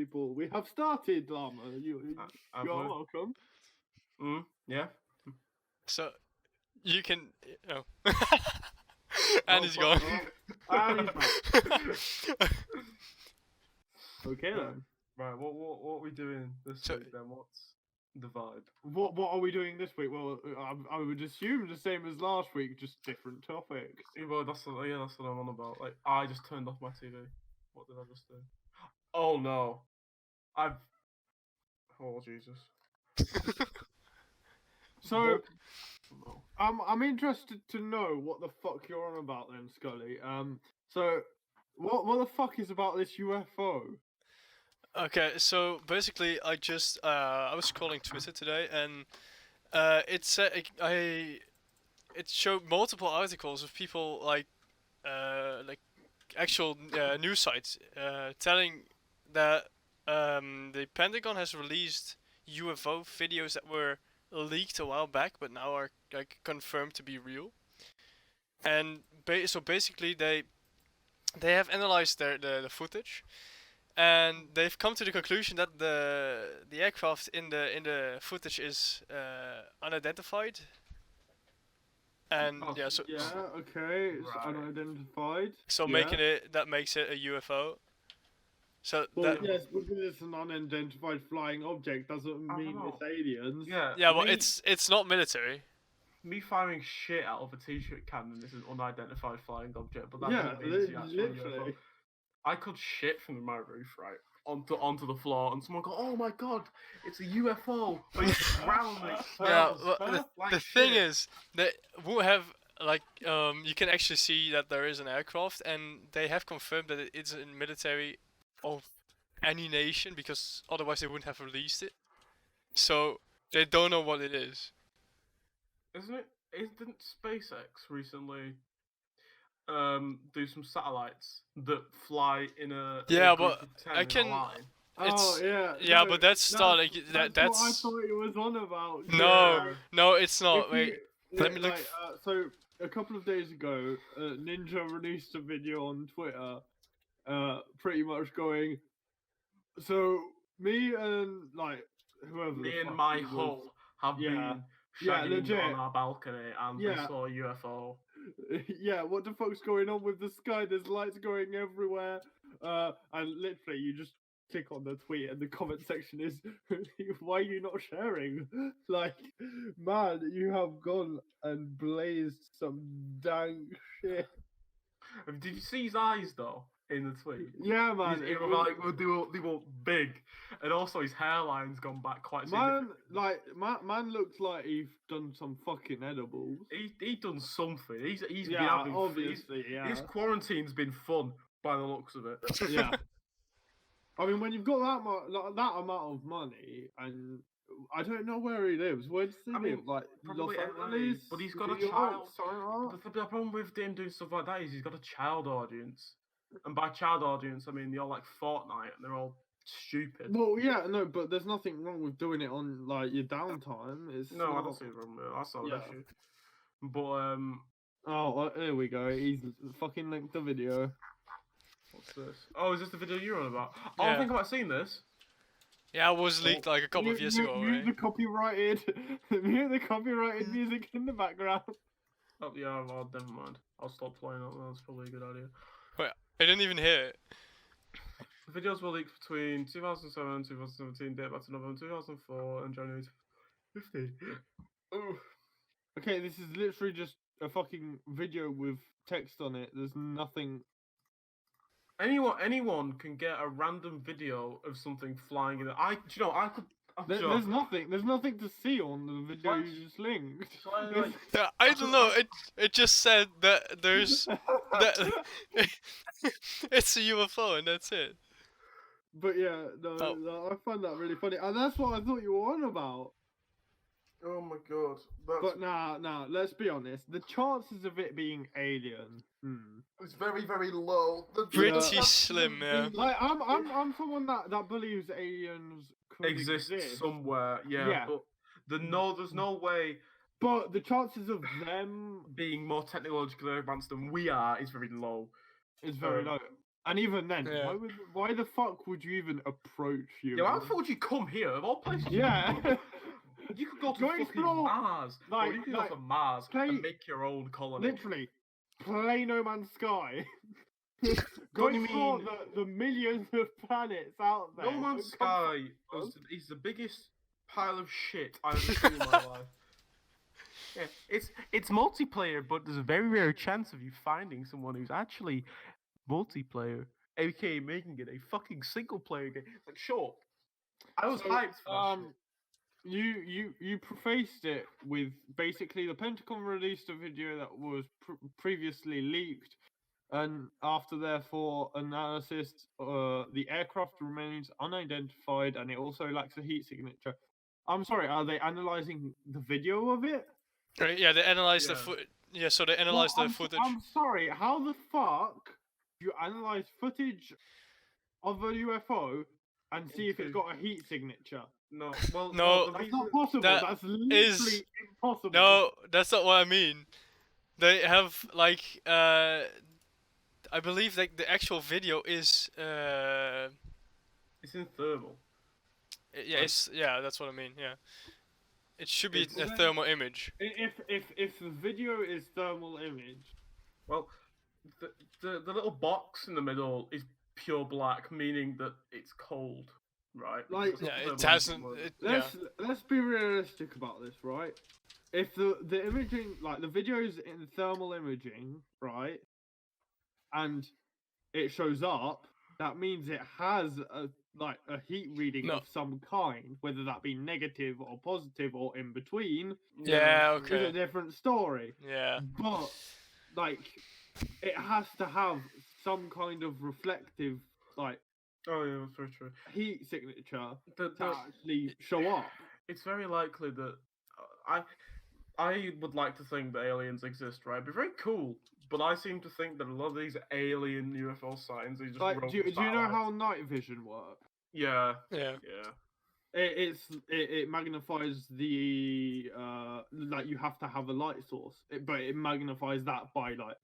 people. We have started, Llama. You Have are we? welcome. Yeah. So you can. Oh. Oh, and he's gone. And he's back. Okay then. Right. What are we doing this So- week then? What's the vibe? What are we doing this week? Well, I would assume the same as last week, just different topics. Yeah, well, that's what I'm on about. Like, I just turned off my TV. What did I just do? Oh no, Oh Jesus. So No. I'm interested to know what the fuck you're on about then, Scully. So what the fuck is about this UFO? Okay, so basically, I was scrolling Twitter today, and it said it showed multiple articles of people like actual news sites telling that the Pentagon has released UFO videos that were leaked a while back, but now are like confirmed to be real. And so basically, they have analyzed the footage, and they've come to the conclusion that the aircraft in the footage is unidentified. And Oh, yeah, so Yeah, okay, it's Right. unidentified. so yeah. makes it a UFO. So Well, that yes, because it's an unidentified flying object doesn't I don't mean it's know. aliens. yeah, well, me, it's not military. me firing shit out of a t-shirt cannon is an unidentified flying object, but that Yeah, doesn't mean it's the actual UFO. literally. I could shit from my roof, right, onto the floor, and someone go, "Oh my god, it's a UFO!" But it's round, and it Yeah, spells well, like the thing shit. is that we have like you can actually see that there is an aircraft, and they have confirmed that it's a military of any nation, because otherwise they wouldn't have released it. So they don't know what it is. Isn't it? Didn't SpaceX recently do some satellites that fly in a Yeah, group but of 10 I in a can- line? Oh It's- yeah. yeah, no, but that's not like that's that. what I That's thought it was on about. no, yeah. no, it's not. If Wait, you- let me look like, so a couple of days ago, Ninja released a video on Twitter, pretty much going. So me and like whoever. Me the and fuck my he was- hull have Yeah. been Yeah, shagging legit. on our balcony, and we Yeah. saw a UFO. Yeah, what the fuck's going on with the sky? There's lights going everywhere. And literally, you just click on the tweet, and the comment section is, "Why are you not sharing?" Like, man, you have gone and blazed some dang shit. Did you see his eyes though in the tweet? Yeah, man. It was like they were big, and also his hairline's gone back quite man, significantly. man looks like he's done some fucking edibles. He done something. He's been Yeah, having obviously, yeah. His quarantine's been fun by the looks of it. Yeah. I mean, when you've got that amount of money, and I don't know where he lives. Where does he I mean, live? Like probably Los LA, Angeles, but he's got a New York, child. something like that? The problem with him doing stuff like that is he's got a child audience, and by child audience I mean they're all like Fortnite and they're all stupid. Well, yeah, no, but there's nothing wrong with doing it on like your downtime. It's No, I not... don't see it wrong with it. That's not Yeah. an issue. But Oh, here we go. He's fucking linked the video. what's this? Oh, is this the video you're on about? Oh, Yeah. I think I might have seen this. Yeah, it was leaked like a couple of years ago, Mute right? the copyrighted, mute the copyrighted music in the background. Oh yeah, well, never mind. I'll stop playing that. That's probably a good idea. I didn't even hear it. The videos were leaked between 2007 and 2017, date back to November 2004 and January 2015. Oh. Okay, this is literally just a fucking video with text on it. There's nothing. Anyone can get a random video of something flying in the. I could. There's nothing. There's nothing to see on the video What? you just linked. So I, like, Yeah, I don't know. It just said that there's that it's a UFO and that's it. But yeah, no, Oh. no, I find that really funny, and that's what I thought you were on about. oh my god. But nah, let's be honest. The chances of it being alien, It's very, very low. Pretty slim, yeah. like I'm someone that believes aliens could Exists exist, somewhere, yeah. Yeah. But there's no way but the chances of them being more technologically advanced than we are is very low. is very low. And even then, Yeah. why the fuck would you even approach humans? Yeah, why the fuck would you come here? Of all places, Yeah. you could go to Go fucking explore, Mars. Or you could go to Mars play- and make your own colony. Literally, play No Man's Sky. Go What do you explore mean? the millions of planets out there. No Man's and come Sky from us. is the biggest pile of shit I've ever seen in my life. Yeah, it's multiplayer, but there's a very rare chance of you finding someone who's actually multiplayer, aka making it a fucking single player game. Like, sure, I was So, hyped for that shit. You prefaced it with basically the Pentagon released a video that was previously leaked, and after therefore analysis, the aircraft remains unidentified, and it also lacks a heat signature. I'm sorry, are they analyzing the video of it? Right, yeah, they analyze the Yeah. foot. Yeah, so they analyze Well, the footage. I'm sorry, how the fuck do you analyze footage of a UFO and see if it's Into- got a heat signature? No, well, No, the That's reason- not possible. that That's literally is- impossible. No, that's not what I mean. They have like I believe like the actual video is it's in thermal. yeah, that's what I mean. Yeah, it should be It's- a thermal image. If the video is thermal image, Well, the little box in the middle is pure black, meaning that it's cold, right? Like- Because Yeah, that's it what hasn't. thermal It, imaging yeah, let's be realistic about this, right? If the imaging, like the video's in thermal imaging, right, and it shows up, that means it has a heat reading No. of some kind, whether that be negative or positive or in between, yeah, is a okay, different story. yeah, But like, it has to have some kind of reflective Oh yeah, that's very true. heat signature The, to actually show up. it's very likely that I would like to think that aliens exist, right? It'd be very cool, but I seem to think that a lot of these alien UFO signs are just Like, do you know satellites. how night vision works? Yeah, yeah. yeah. It magnifies the like you have to have a light source, but it magnifies that by like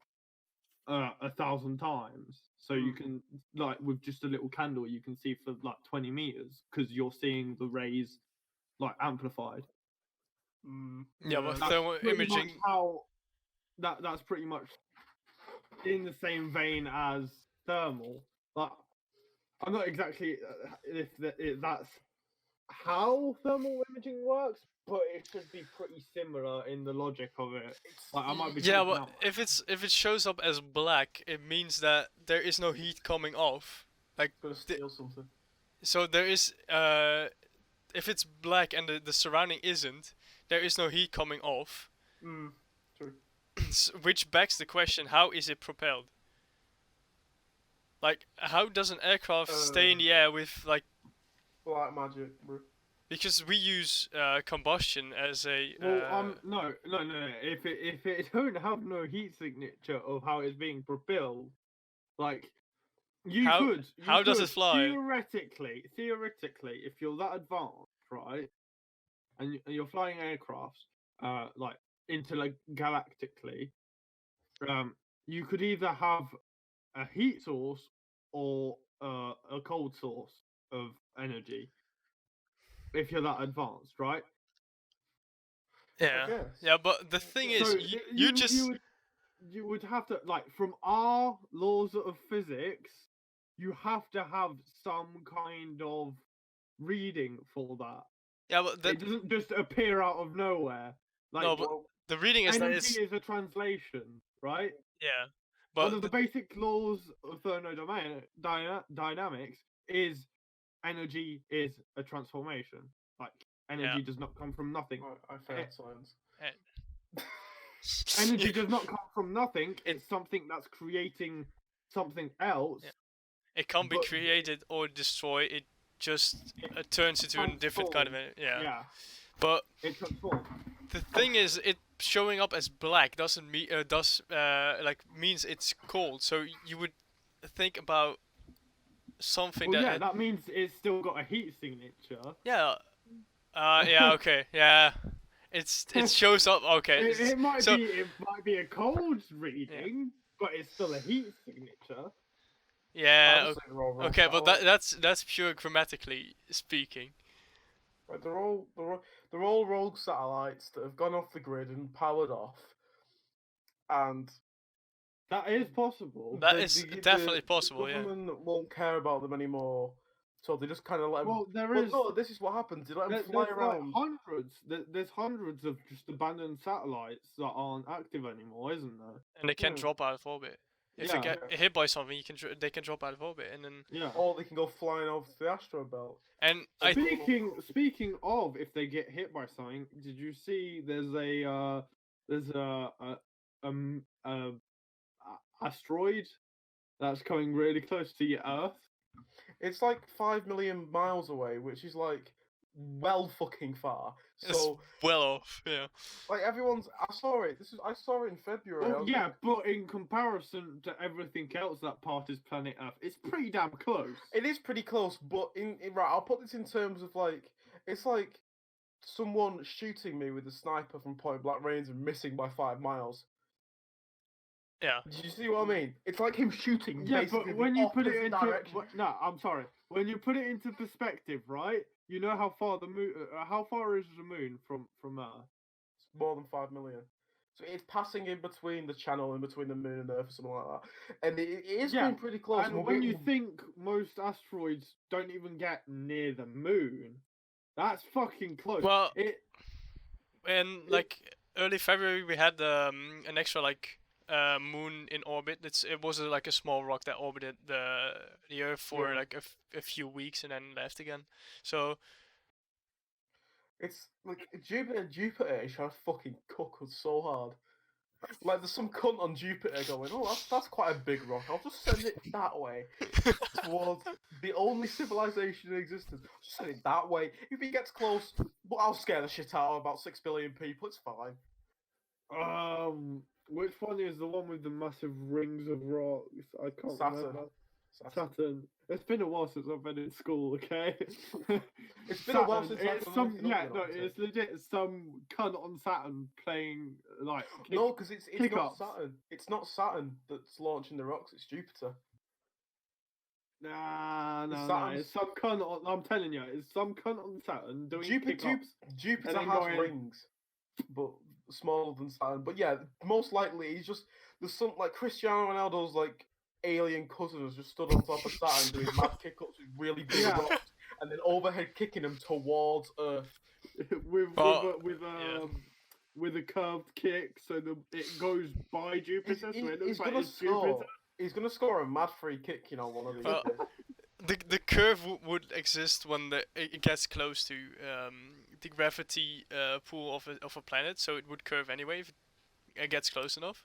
1,000 times. So you can like with just a little candle, you can see for like 20 meters because you're seeing the rays like amplified. Mm, Yeah, but That's thermal pretty much imaging. how that's pretty much in the same vein as thermal. Like I'm not exactly if that's how thermal imaging works, but it should be pretty similar in the logic of it. Like I might be Yeah, talking well, out. if it shows up as black, it means that there is no heat coming off. Like, gonna steal something. so there is if it's black and the surrounding isn't, there is no heat coming off. Mm, true. Which begs the question: how is it propelled? Like, how does an aircraft stay in the air with like? Black magic, bro. Because we use combustion as a. Well, no. If it don't have no heat signature of how it's being propelled, like you How- could. how does it fly? Theoretically, if you're that advanced, right, and you're flying aircrafts, like intergalactically, you could either have a heat source or a cold source of energy. If you're that advanced, right? yeah. guess. Yeah, but the thing is, So you just. you would have to like from our laws of physics, you have to have some kind of reading for that. Yeah, but It doesn't just appear out of nowhere. Like No, but the reading is that energy it's. is a translation, right? Yeah. One But of the basic laws of thermodynamics is energy is a transformation. Like energy does not come from nothing. I failed science. Energy does not come from nothing. It's something that's creating something else. Yeah. It can't be but- created or destroyed. It just turns into a different kind of Yeah, But it transforms. the thing is, it showing up as black doesn't mean means it's cold. So you would think about something Well, that yeah, that means it's still got a heat signature. yeah. Yeah. Okay. Yeah. It shows up. Okay. It might so be a cold reading, but it's still a heat signature. Yeah. just say they're all rogue Okay, but satellites. that's pure grammatically speaking. Like, they're all rogue satellites that have gone off the grid and powered off, and That is possible. That is definitely possible. The Yeah. government won't care about them anymore, so they just kind of let them. Well, there Well, is. no, this is what happens. They let them fly There's around. like hundreds. There's hundreds of just abandoned satellites that aren't active anymore, isn't there? And they can Yeah. drop out of orbit. If Yeah. they get hit by something, they can drop out of orbit, and then Yeah. Or they can go flying over to the asteroid belt. and Speaking of, if they get hit by something, did you see? There's a asteroid that's coming really close to your Earth. It's like 5 million miles away, which is like well fucking far. it's So well off. Yeah. like everyone's, I saw it. I saw it in February. I Oh was yeah, like, but in comparison to everything else that part is planet Earth, it's pretty damn close. it is pretty close, but right, I'll put this in terms of like, it's like someone shooting me with a sniper from point blank range and missing by 5 miles. Yeah. Do you see what I mean? It's like him shooting. Yeah, basically but when the you put it opposite into direction. no, I'm sorry. When you put it into perspective, right? You know how far the moon? How far is the moon from Earth? It's more than 5 million. So it's passing in between the channel and between the moon and Earth or something like that. And it is Yeah, going pretty close. And when you think most asteroids don't even get near the moon, that's fucking close. Well, it and like early February, we had an extra like moon in orbit. It was like a small rock that orbited the Earth for Yeah. like a few weeks and then left again. So it's like Jupiter is trying to fucking cook us so hard. Like there's some cunt on Jupiter going, oh, that's quite a big rock. I'll just send it that way towards the only civilization in existence. Just send it that way. If he gets close, but I'll scare the shit out of about 6 billion people. It's fine. which one is the one with the massive rings of rocks? I can't Saturn. remember. Saturn. It's been a while since I've been in school. Okay. It's been a while since I've it's been some looking up no, at it. it's legit some cunt on Saturn playing like. No, because it's not kick-ups. Saturn. It's not Saturn that's launching the rocks. It's Jupiter. Nah, no, Saturn's- it's some cunt on. I'm telling you, it's some cunt on Saturn doing Jupiter kick-ups. Jupiter and then has going- rings, but smaller than Saturn. But yeah, most likely he's just there's some like Cristiano Ronaldo's like alien cousin has just stood on top of Saturn doing mad kick-ups with really big Yeah. rocks, and then overhead kicking them towards Earth. with a curved kick, so it goes by Jupiter, so it looks like gonna it's score. Jupiter. He's gonna score a mad free kick, one of these Well, days. the curve would exist when it gets close to the gravity pool of a planet, so it would curve anyway if it gets close enough.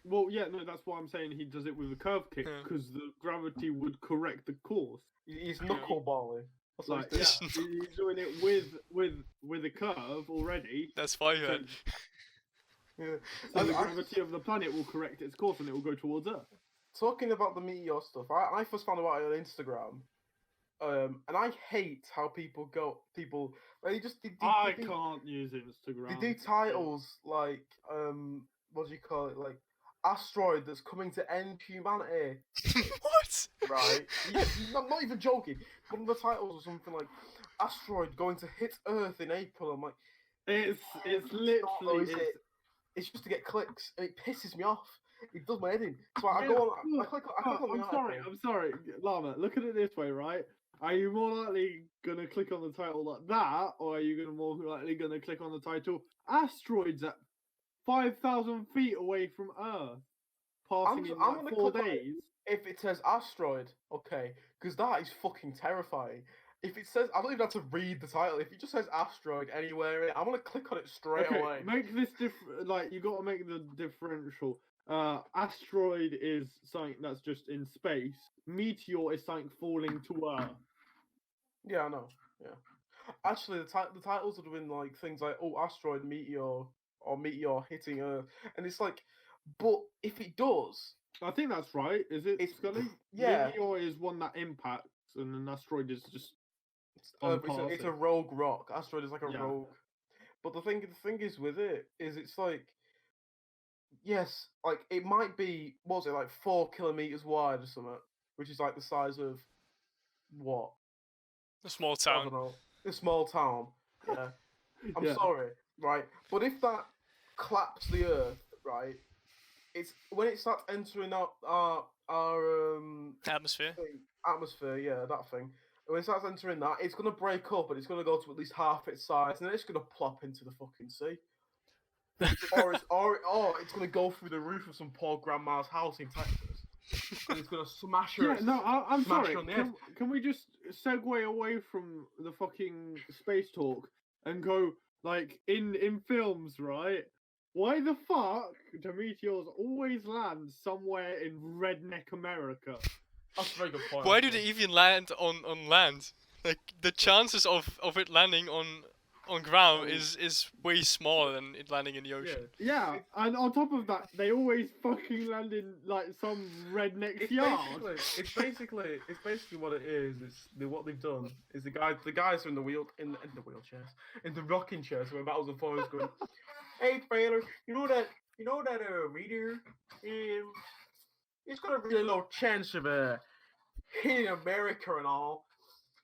Well, yeah, no, that's why I'm saying he does it with a curved kick, Yeah. because the gravity would correct the course. He's knuckleballing. That's what Like, he's yeah, doing. he's doing it with a curve already. That's fine. So, Man. Yeah. so the I- gravity of the planet will correct its course, and it will go towards Earth. Talking about the meteor stuff, I first found about it on Instagram, and I hate how people like, I they do- can't use Instagram. They do titles like what do you call it, like asteroid that's coming to end humanity, What? right? Yeah, I'm not even joking. One of the titles was something like asteroid going to hit Earth in April. I'm like, It's not, though, literally is it? It's just to get clicks, and it pisses me off. It does my head in. So I Yeah, go on. I look, click on the article. I'm sorry, Llama. Look at it this way, right? Are you more likely gonna click on the title like that, or are you more likely gonna click on the title "Asteroids at 5,000 feet away from Earth, passing in I'm like gonna 4 click on it. days"? If it says asteroid, okay, because that is fucking terrifying. If it says, I don't even have to read the title. If it just says asteroid anywhere in it, I'm gonna click on it straight Okay, away. make this different. Like you got to make the differential. Asteroid is something that's just in space. Meteor is something falling to Earth. Yeah, I know. Yeah, actually, the titles would have been like things like asteroid, meteor, or meteor hitting Earth, and it's like, but if it does, I think that's right. Is it, It's- Scully? yeah. Meteor is one that impacts, and an asteroid is just it's on a passing. rogue rock. Asteroid is like a Yeah. rogue. But the thing is with it is it's like, yes, like it might be, what was it, like 4 kilometers wide or something, which is like the size of what? A small I town. don't know. A small town. Yeah. I'm Yeah. sorry, right? But if that claps the Earth, right? It's when it starts entering our Atmosphere. atmosphere, yeah, that thing. When it starts entering that, it's gonna break up and it's gonna go to at least half its size, and then it's gonna plop into the fucking sea. or it's gonna go through the roof of some poor grandma's house in Texas, and it's gonna smash her. Yeah, no, I'm smash sorry. her on the head. Can we just segue away from the fucking space talk and go like in films, right? Why the fuck do meteors always land somewhere in redneck America? That's a very good point. Why do they even land on land? Like the chances of it landing on ground is way smaller than it landing in the ocean. Yeah, and on top of that, they always fucking land in like some redneck's yard. It's basically what it is. What they've done is the guys are in the wheelchairs, in the rocking chairs, where Battles Four is going. Hey, trailer, you know that meteor, it's got a really low chance of hitting America and all,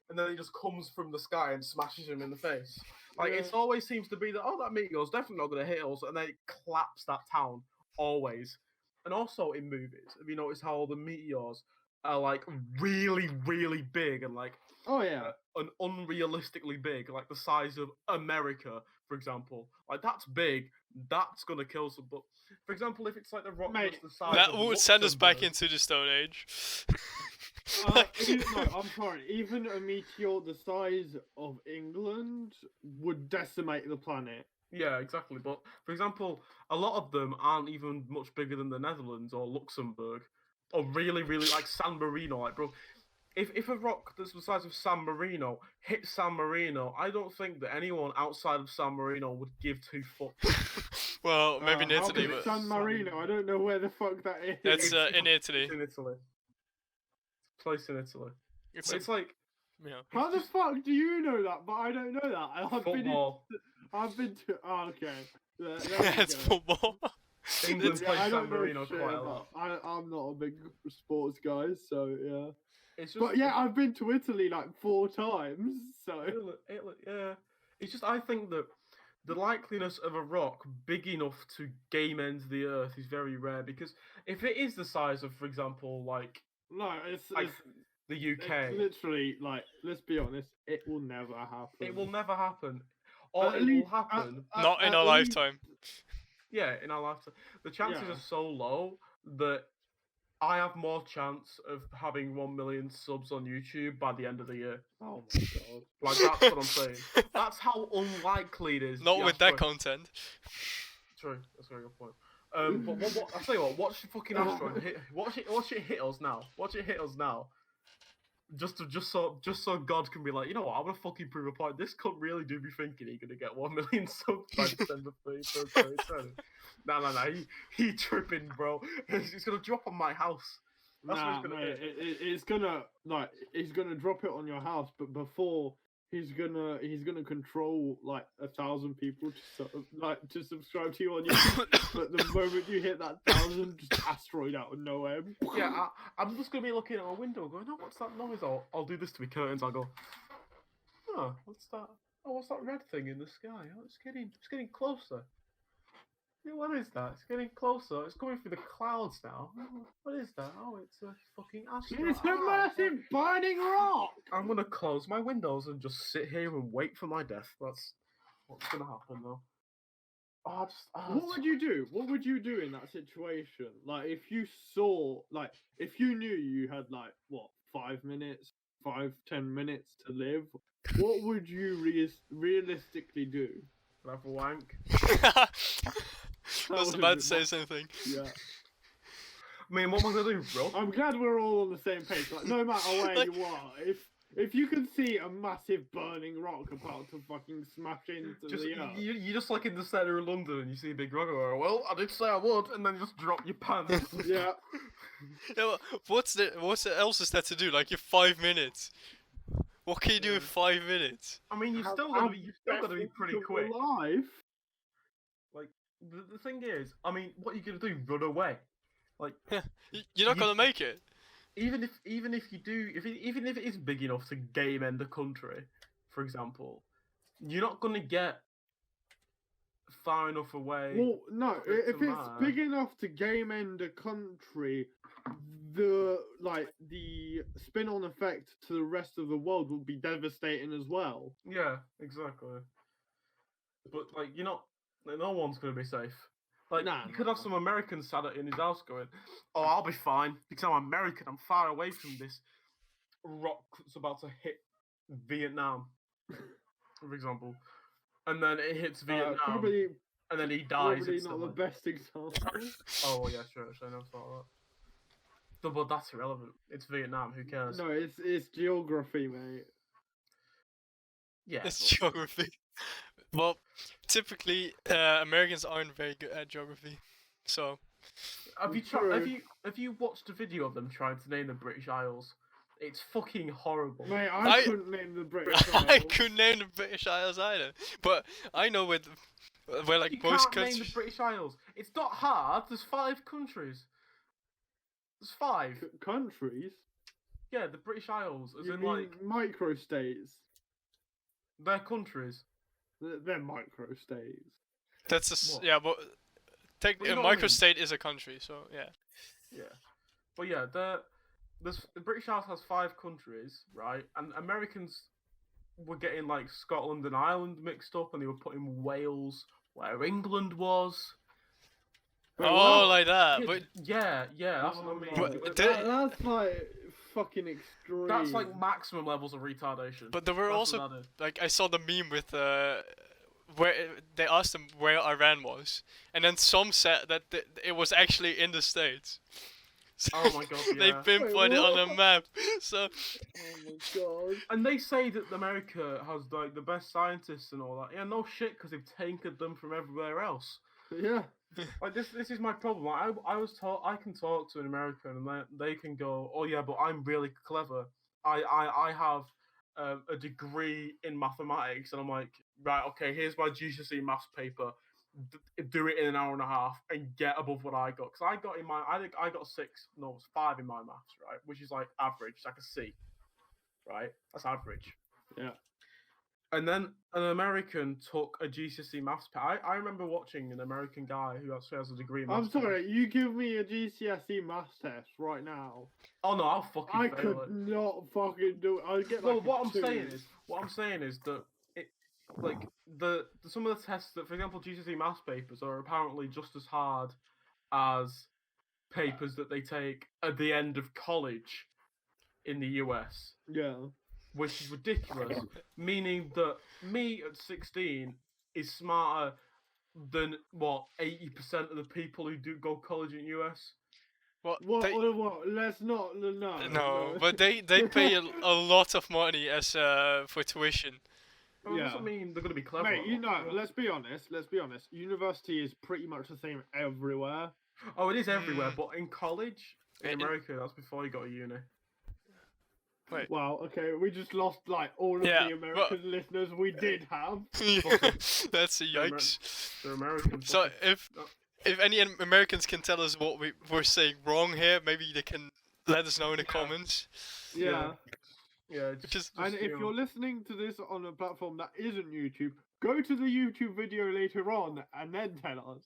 and then it just comes from the sky and smashes him in the face. Like it always seems to be that that meteor's definitely not going to hit us, and then it claps that town always. And also in movies, have you noticed how all the meteors are like really, really big and like and unrealistically big, like the size of America, for example. Like that's big. That's gonna kill some. But for example, if it's like the rock was the size That of would send us back Luxembourg- into the Stone Age. No, I'm sorry. Even a meteor the size of England would decimate the planet. Yeah, exactly. But for example, a lot of them aren't even much bigger than the Netherlands or Luxembourg, or really, really like San Marino. Like, bro, if a rock that's the size of San Marino hit San Marino, I don't think that anyone outside of San Marino would give two fucks. Well, maybe in How Italy, big is but San Marino? I don't know where the fuck that is. that's in Italy. It's in Italy. It's a place in Italy. It's like yeah. How the fuck do you know that? But I don't know that. football. I've been to. Oh, okay. There It's we go. football. England Yeah, plays I San don't know Marino shit quite a lot. about. I'm not a big sports guy, so yeah. It's just, But yeah, I've been to Italy like 4 times. So yeah. It's just I think that the likeliness of a rock big enough to game end the Earth is very rare, because if it is the size of, for example, like no, it's the UK, it's literally like, let's be honest, it will never happen. it will never happen, or At it least- will happen. Not in at our least- lifetime. Yeah, in our lifetime, the chances Yeah. are so low that I have more chance of having 1 million subs on YouTube by the end of the year. Oh my god. Like that's what I'm saying. That's how unlikely it is. Not the with that asteroid- content. True, that's a very good point. But what, I tell you what, watch the fucking asteroid hit. Watch it hit us now. Watch it hit us now. Just so God can be like, you know what? I'm gonna fucking prove a point. This cunt really do be thinking he's gonna get 1 million subs by December 31st, 2020. No, he tripping, bro. He's gonna drop on my house. That's what he's gonna mate, hit. it's gonna he's gonna drop it on your house, but before he's gonna control like 1,000 people to subscribe to you on YouTube. But the moment you hit that 1,000, just asteroid out of nowhere. Yeah, I'm just gonna be looking at my window, going, "Oh, what's that noise?" I'll do this to my curtains. I'll go, "Oh, what's that? Oh, what's that red thing in the sky? Oh, it's getting closer. Yeah, what is that? It's getting closer. It's coming through the clouds now. Oh, what is that? Oh, it's a fucking asteroid. It's a massive burning rock. I'm gonna close my windows and just sit here and wait for my death. That's what's gonna happen, though. What would you do? What would you do in that situation? Like, if you saw, like, if you knew you had, like, what, 5 minutes, 10 minutes to live, what would you realistically do? Have a wank. I was about to say something. Yeah. I mean, what am I gonna do, bro? I'm glad we're all on the same page. Like, no matter where Like- you are, if you can see a massive burning rock about to fucking smash into Just the earth, you just like in the centre of London and you see a big rock and go, well, I did say I would, and then you just drop your pants. yeah. Yeah, what else is there to do? Like, you're 5 minutes. What can you do in 5 minutes? I mean, you've still got to be pretty quick. Alive. Like the thing is, I mean, what are you gonna do? Run away? Like You're not You- gonna make it. even if you do, even if it is big enough to game end a country, for example, you're not gonna get far enough away. Well, no, for it if to it's matter. big enough to game end a country, the spin-on effect to the rest of the world would be devastating as well. Yeah, exactly. But like, you're not. Like, no one's gonna be safe. Like, Nah, you could nah, have some American sat in his house going, "Oh, I'll be fine because I'm American. I'm far away from this rock that's about to hit Vietnam, for example." And then it hits Vietnam, Probably, and then he dies. probably not instantly. the best example. Oh yeah, sure. I never thought of that. But that's irrelevant. It's Vietnam. Who cares? No, it's geography, mate. Yeah. It's but- geography. Well, typically Americans aren't very good at geography, so Have you True. have you watched a video of them trying to name the British Isles? It's fucking horrible. Mate, I- I couldn't name the British I Isles. couldn't name the British Isles either. But I know where like You most can't name the countries. British Isles. It's not hard. There's 5 countries. There's 5. Countries? Yeah, the British Isles, as You in mean like microstates? they're countries. They're microstates. That's What? yeah, but But you a know what I mean. microstate is a country, so yeah. Yeah, but yeah, the British Isles has 5 countries, right? And Americans were getting like Scotland and Ireland mixed up, and they were putting Wales where England was. Wait, Oh, what? like that. Yeah, But yeah, that's what I mean. But That- there- that's like fucking extreme. That's like maximum levels of retardation. but there were That's also what that is. like I saw the meme with where they asked them where Iran was, and then some said that it was actually in the States. So Oh my God, they yeah. pinpointed it on a what? map. So Oh my god. And they say that America has like the best scientists and all that. Yeah, no shit, because they've tainted them from everywhere else. Yeah. Like this is my problem. Like, I was taught I can talk to an American and they can go, oh yeah, but I'm really clever. I have a degree in mathematics, and I'm like, right, okay, here's my GCSE maths paper. Do it in an hour and a half and get above what I got. Because I got I think I got 6, no, it was 5 in my maths, right? Which is like average, it's like a C, right? That's average. Yeah. And then an American took a GCSE maths. I remember watching an American guy who actually has a degree in I'm maths. sorry, you give me a GCSE maths test right now. Oh no, I'll fucking I fail could it. not fucking do it. I'd get Well, like a what I'm 2. saying is that it, like some of the tests that, for example, GCSE maths papers are apparently just as hard as papers that they take at the end of college in the US, Yeah. which is ridiculous. Meaning that me at 16 is smarter than what 80% of the people who do go college in US. what? What? Let's not. No, but they pay a lot of money as for tuition. Well, Yeah. It doesn't mean they're gonna be clever. Mate, you know, let's be honest. University is pretty much the same everywhere. Oh, it is everywhere, Mm. but in college, in In- America, that's before you go to uni. Wait. Well, okay, we just lost like all of Yeah, the but- American listeners we did have. That's a They're Amer- yikes. They're American. So fucking- if any Americans can tell us what we're saying wrong here, maybe they can let us know in the Yeah. comments. Yeah. yeah, Just- And if you're listening to this on a platform that isn't YouTube, go to the YouTube video later on and then tell us.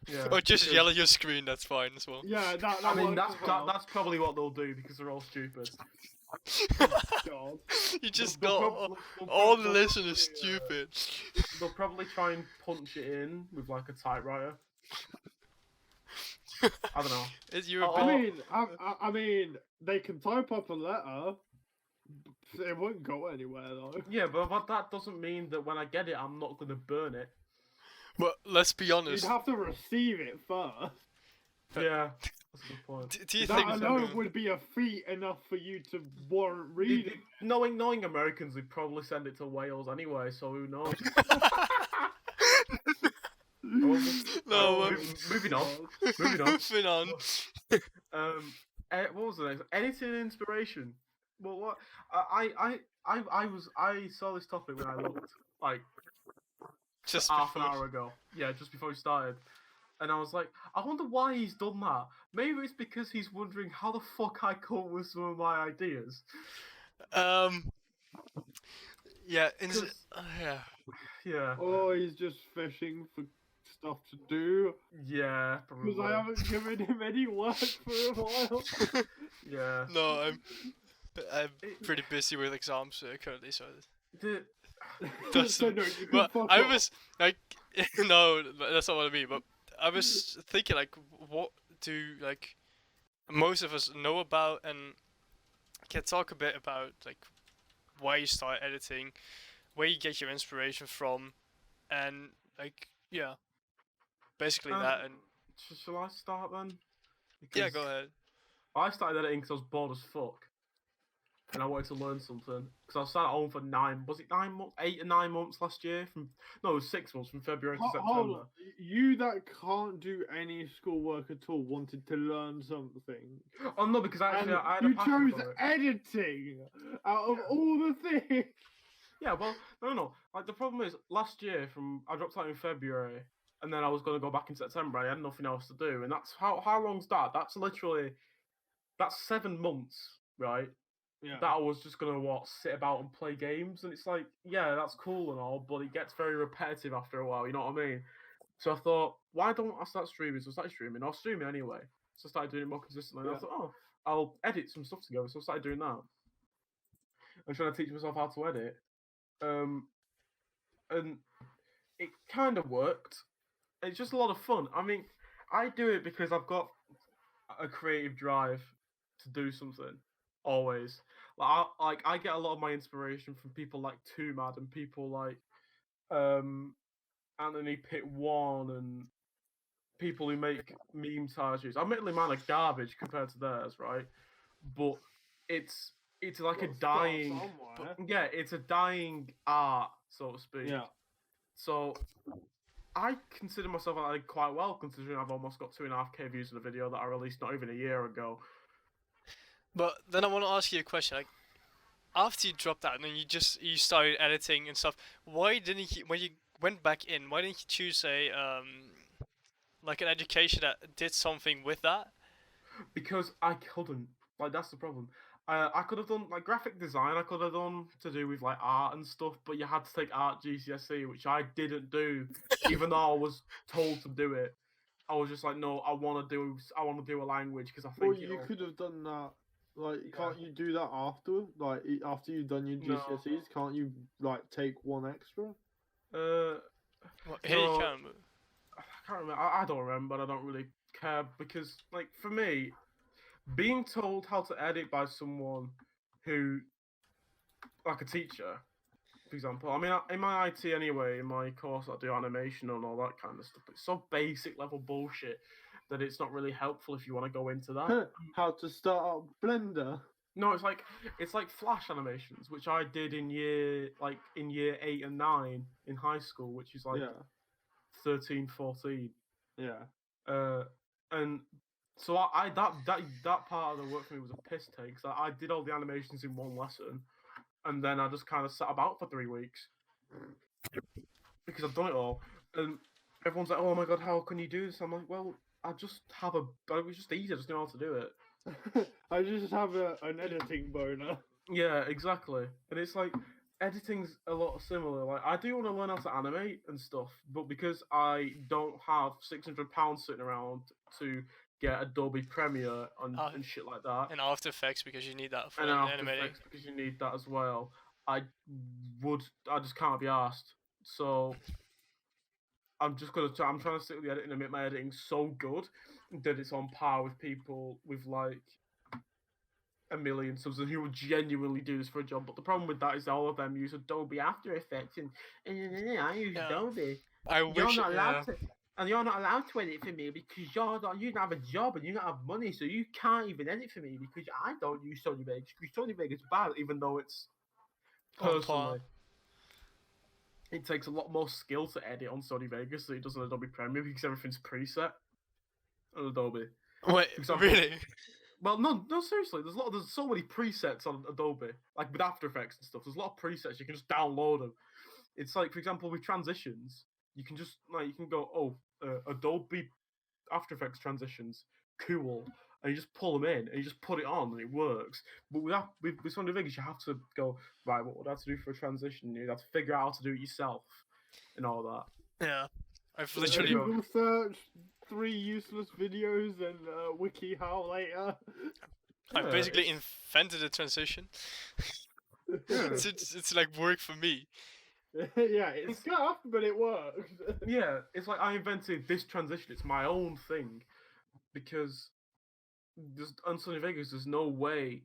yeah, Or just because- yell at your screen, that's fine as well. Yeah, that I mean, works that's as well. that's probably what they'll do because they're all stupid. God. You just They'll got prob- they'll all prob- the they'll listeners probably, stupid. They'll probably try and punch it in with like a typewriter. I don't know. You're a Oh, bit- I mean, they can type up a letter. It won't go anywhere though. Yeah, but that doesn't mean that when I get it, I'm not gonna burn it. But let's be You'd honest. have to receive it first. Yeah, that's a good point. Do you That think? alone would be a feat enough for you to warrant reading. Knowing Americans, they'd probably send it to Wales anyway. So who knows? No, Moving on. Moving on. moving on. What was the next? Editing inspiration. Well, what? I saw this topic when I looked like Just half an before. hour ago. Yeah, just before we started. And I was like, I wonder why he's done that. Maybe it's because he's wondering how the fuck I come up with some of my ideas. Yeah, 'Cause- yeah. Yeah, Or he's just fishing for stuff to do. yeah, Because probably. I haven't given him any work for a while. Yeah. No, I'm pretty busy with exams currently, so The, that's. So no, you can But fuck I off. was like, no, that's not what I mean. But I was thinking like, what do like most of us know about, and can talk a bit about like why you start editing, where you get your inspiration from, and like yeah, basically that. And shall I start then? yeah, go ahead. I started editing because I was bored as fuck. And I wanted to learn something. Because I sat at home for 9 months? 8 or 9 months last year? No, it was 6 months, from February to September. Hold on. You that can't do any schoolwork at all wanted to learn something. Oh no, because actually And I had a you passion chose for it. editing out of all the things. Yeah, well, no. Like, the problem is, last year, I dropped out in February, and then I was going to go back in September. I had nothing else to do. And that's, how long's that? That's 7 months, right? Yeah. That I was just gonna sit about and play games, and it's like, yeah, that's cool and all, but it gets very repetitive after a while. You know what I mean? So I thought, why don't I start streaming? So I started streaming. I was streaming anyway, so I started doing it more consistently. And I Yeah. thought, oh, I'll edit some stuff together. So I started doing that. I'm trying to teach myself how to edit, and it kind of worked. It's just a lot of fun. I mean, I do it because I've got a creative drive to do something. Always. I get a lot of my inspiration from people like Too Mad and people like Anthony Pitt One and people who make meme montages. Admittedly, mine are garbage compared to theirs, right? But it's like a Gotta start dying, somewhere. yeah, it's a dying art, so to speak. Yeah. So I consider myself like quite well, considering I've almost got 2.5K views on a video that I released not even a year ago. But then I want to ask you a question. Like, after you dropped out and then you started editing and stuff, why didn't you, when you went back in, why didn't you choose like an education that did something with that? Because I couldn't. Like, that's the problem. I could have done like graphic design. I could have done to do with like art and stuff, but you had to take art GCSE, which I didn't do, even though I was told to do it. I was just like, no, I want to do a language because I think. Well, you could have done that. Like, Yeah. can't you do that after? Like, after you've done your No. GCSEs, can't you like take one extra? Well, here No. you can. But I can't remember. I don't remember. But I don't really care because, like, for me, being told how to edit by someone who, like a teacher, for example. I mean, in my IT anyway, in my course, I do animation and all that kind of stuff. It's so basic level bullshit that it's not really helpful if you want to go into that. How to start up Blender? No, it's like Flash animations, which I did in year 8 and 9 in high school, which is like Yeah, 13, 14. yeah. And so I that part of the work for me was a piss take. So I did all the animations in one lesson, and then I just kind of sat about for 3 weeks because I've done it all. And everyone's like, "Oh my god, how can you do this?" I'm like, "Well, I just have it was just easy. I just know how to do it." I just have an editing boner. Yeah, exactly. And it's like editing's a lot similar. Like I do want to learn how to animate and stuff, but because I don't have £600 sitting around to get Adobe Premiere and shit like that, and After Effects because you need that for and After animating. Effects because you need that as well, I just can't be asked. So I'm trying to stick with the editing and make my editing so good that it's on par with people with like 1 million subs and who will genuinely do this for a job. But the problem with that is all of them use Adobe After Effects and I use Yeah. Adobe. I You're wish. not allowed Yeah. to, and you're not allowed to edit for me because you don't have a job and you don't have money, so you can't even edit for me because I don't use Sony Vegas because Sony Vegas is bad, even though it's On par. personally. It takes a lot more skill to edit on Sony Vegas than it does on Adobe Premiere because everything's preset on Adobe. Wait, example- really? Well, no, seriously. There's so many presets on Adobe, like with After Effects and stuff. There's a lot of presets you can just download them. It's like, for example, with transitions, you can just you can go, Adobe After Effects transitions, cool, and you just pull them in and you just put it on and it works. But with Sony Vegas, you have to go right. What would I have to do for a transition? You have to figure out how to do it yourself and all that. Yeah, I've So literally. there you Google search 3 useless videos and wiki how later. I've Yeah, basically invented a transition. Yeah. it's like work for me. Yeah, it's tough, but it works. Yeah, it's like I invented this transition. It's my own thing because on Sony Vegas, there's no way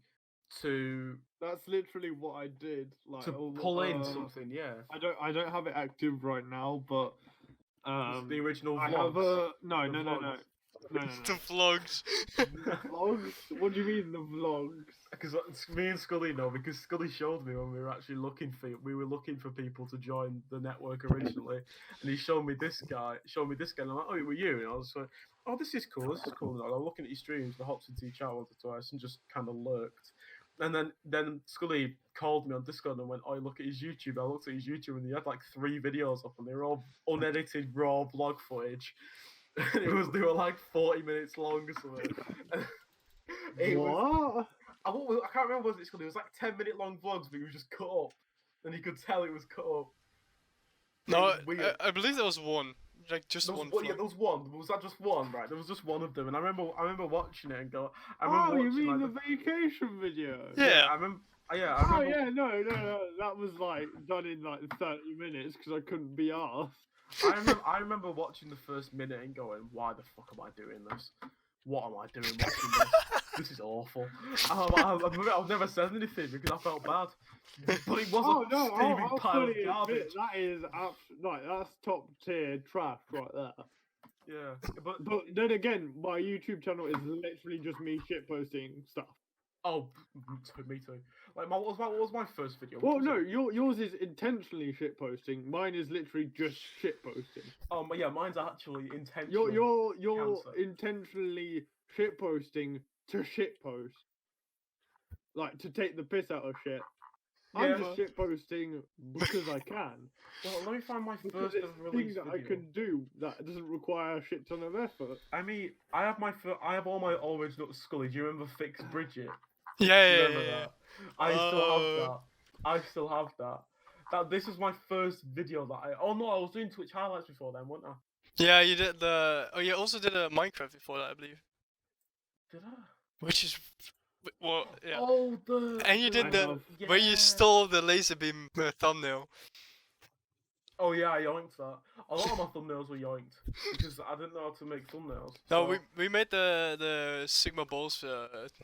to That's literally what I did. Like pull in something. Yeah, I don't have it active right now, but it's the original I vlogs. have a no. The vlogs. The vlogs? What do you mean the vlogs? Because me and Scully know, because Scully showed me when we were actually looking for people to join the network originally, and he showed me this guy, and I'm like, oh, it were you? And I was like, oh, this is cool. And I was looking at your streams, I hopped into your chat once or twice, and just kind of lurked. And then Scully called me on Discord and went, oh, look at his YouTube. I looked at his YouTube and he had like 3 videos up, and they were all unedited raw vlog footage. And they were like 40 minutes long or something. What? I can't remember what it was called. It was like 10-minute long vlogs, but it was just cut up, and you could tell it was cut up. No, Weird. I believe there was one. Like just There was one. yeah, there was one. Was that just one? Right, there was just one of them, and I remember watching it and go. I Oh, remember you watching, mean like, the vacation video? Yeah. I remember. Yeah, I Oh remember. yeah, no, that was like done in like 30 minutes because I couldn't be asked. I remember watching the first minute and going, "Why the fuck am I doing this? What am I doing watching this? This is awful." I've never said anything because I felt bad, but it wasn't Oh no, steaming I'll pile of fully garbage. admit that is that's top tier trash right there. Yeah, but But then again, my YouTube channel is literally just me shitposting stuff. oh, me too. Like, what was my first video? Well, What was no, it? yours is intentionally shitposting. Mine is literally just shitposting. Yeah, mine's actually intentional. You're cancer. intentionally shitposting to shitpost, like to take the piss out of shit. Yeah. I'm just shitposting because I can. Well, let me find my Because first it's ever a thing release that video. I can do that doesn't require a shit ton of effort. I mean, I have all my original Scully. Do you remember Fix Bridget? Yeah, Remember that? I still have that. This was my first video that I. Oh no, I was doing Twitch highlights before then, wasn't I? Yeah, you did the. Oh, you also did a Minecraft before that, I believe. Did I? Which is, well, yeah. Oh, the. And you did I the have. where you stole the laser beam thumbnail. Oh yeah, I yoinked that. A lot of my thumbnails were yoinked because I didn't know how to make thumbnails. No, so- we made the Sigma Balls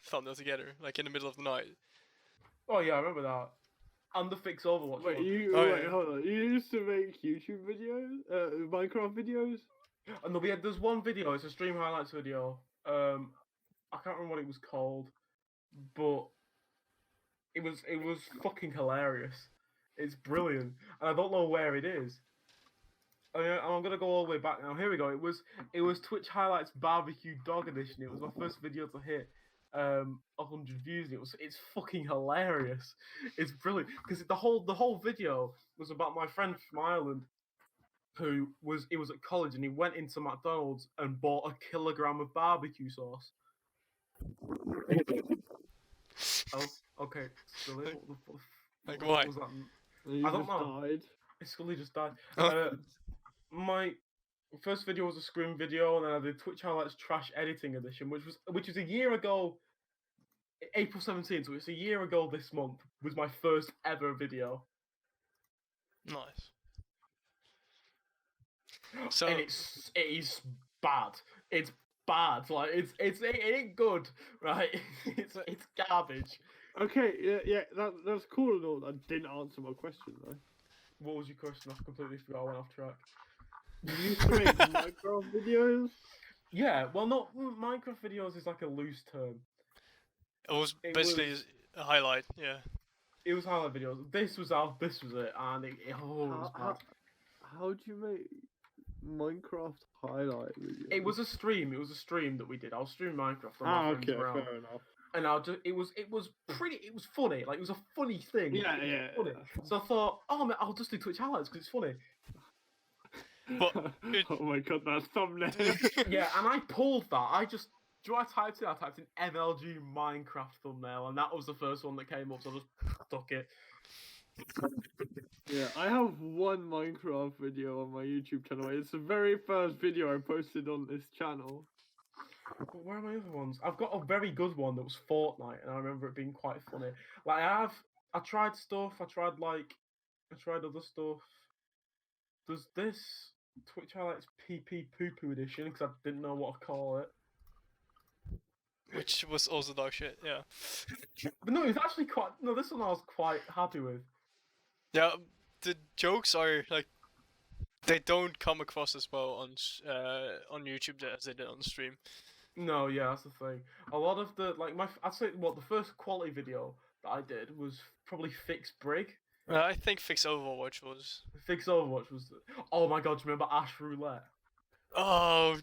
thumbnail together, like in the middle of the night. Oh yeah, I remember that. And the Fix Overwatch Wait, one. wait, yeah. hold on. You used to make YouTube videos, Minecraft videos? And there's one video. It's a stream highlights video. I can't remember what it was called, but it was fucking hilarious. It's brilliant, and I don't know where it is. I'm gonna go all the way back now. Here we go. It was Twitch highlights barbecue dog edition. It was my first video to hit 100 views. It's fucking hilarious. It's brilliant because the whole video was about my friend from Ireland who was at college and he went into McDonald's and bought 1 kilogram of barbecue sauce. Oh, okay. Scully, Like, what why? was that? You I don't just know. died. Scully just died. Oh. My first video was a Scream video, and then I did Twitch highlights trash editing edition, which was a year ago, April 17th. So it's a year ago this month. Was my first ever video. Nice. So And it is bad. It's bad. Like it ain't good, right? It's garbage. Okay, yeah, that's cool and all. I didn't answer my question though. What was your question? I completely forgot. I went off track. You used to make Minecraft videos? Yeah, well, not Minecraft videos is like a loose term. it was it basically was- a highlight. Yeah. It was highlight videos. This was it, and it was bad. How do you make Minecraft highlight videos? It was a stream. It was a stream that we did. I was streaming Minecraft. On Ah, my friends okay, around, fair enough. and it was funny. Like it was a funny thing. Yeah, It was yeah. funny. So I thought, oh man, I'll just do Twitch highlights because it's funny. But Oh my god, that thumbnail. Yeah, and I pulled that. I typed in MLG Minecraft thumbnail, and that was the first one that came up, so I just stuck it. Yeah, I have one Minecraft video on my YouTube channel. It's the very first video I posted on this channel. But where are my other ones? I've got a very good one that was Fortnite, and I remember it being quite funny. Like I tried stuff. I tried other stuff. There's this Twitch highlights PP Poo Poo edition because I didn't know what to call it. which was also dog shit. Yeah. But no, it's actually quite. No, this one I was quite happy with. Yeah. The jokes are like they don't come across as well on YouTube as they did on stream. No, yeah, that's the thing. A lot of the I'd say the first quality video that I did was probably Fix Brig. I think Fix Overwatch was. Fix Overwatch was. Oh my god, do you remember Ash Roulette? Oh.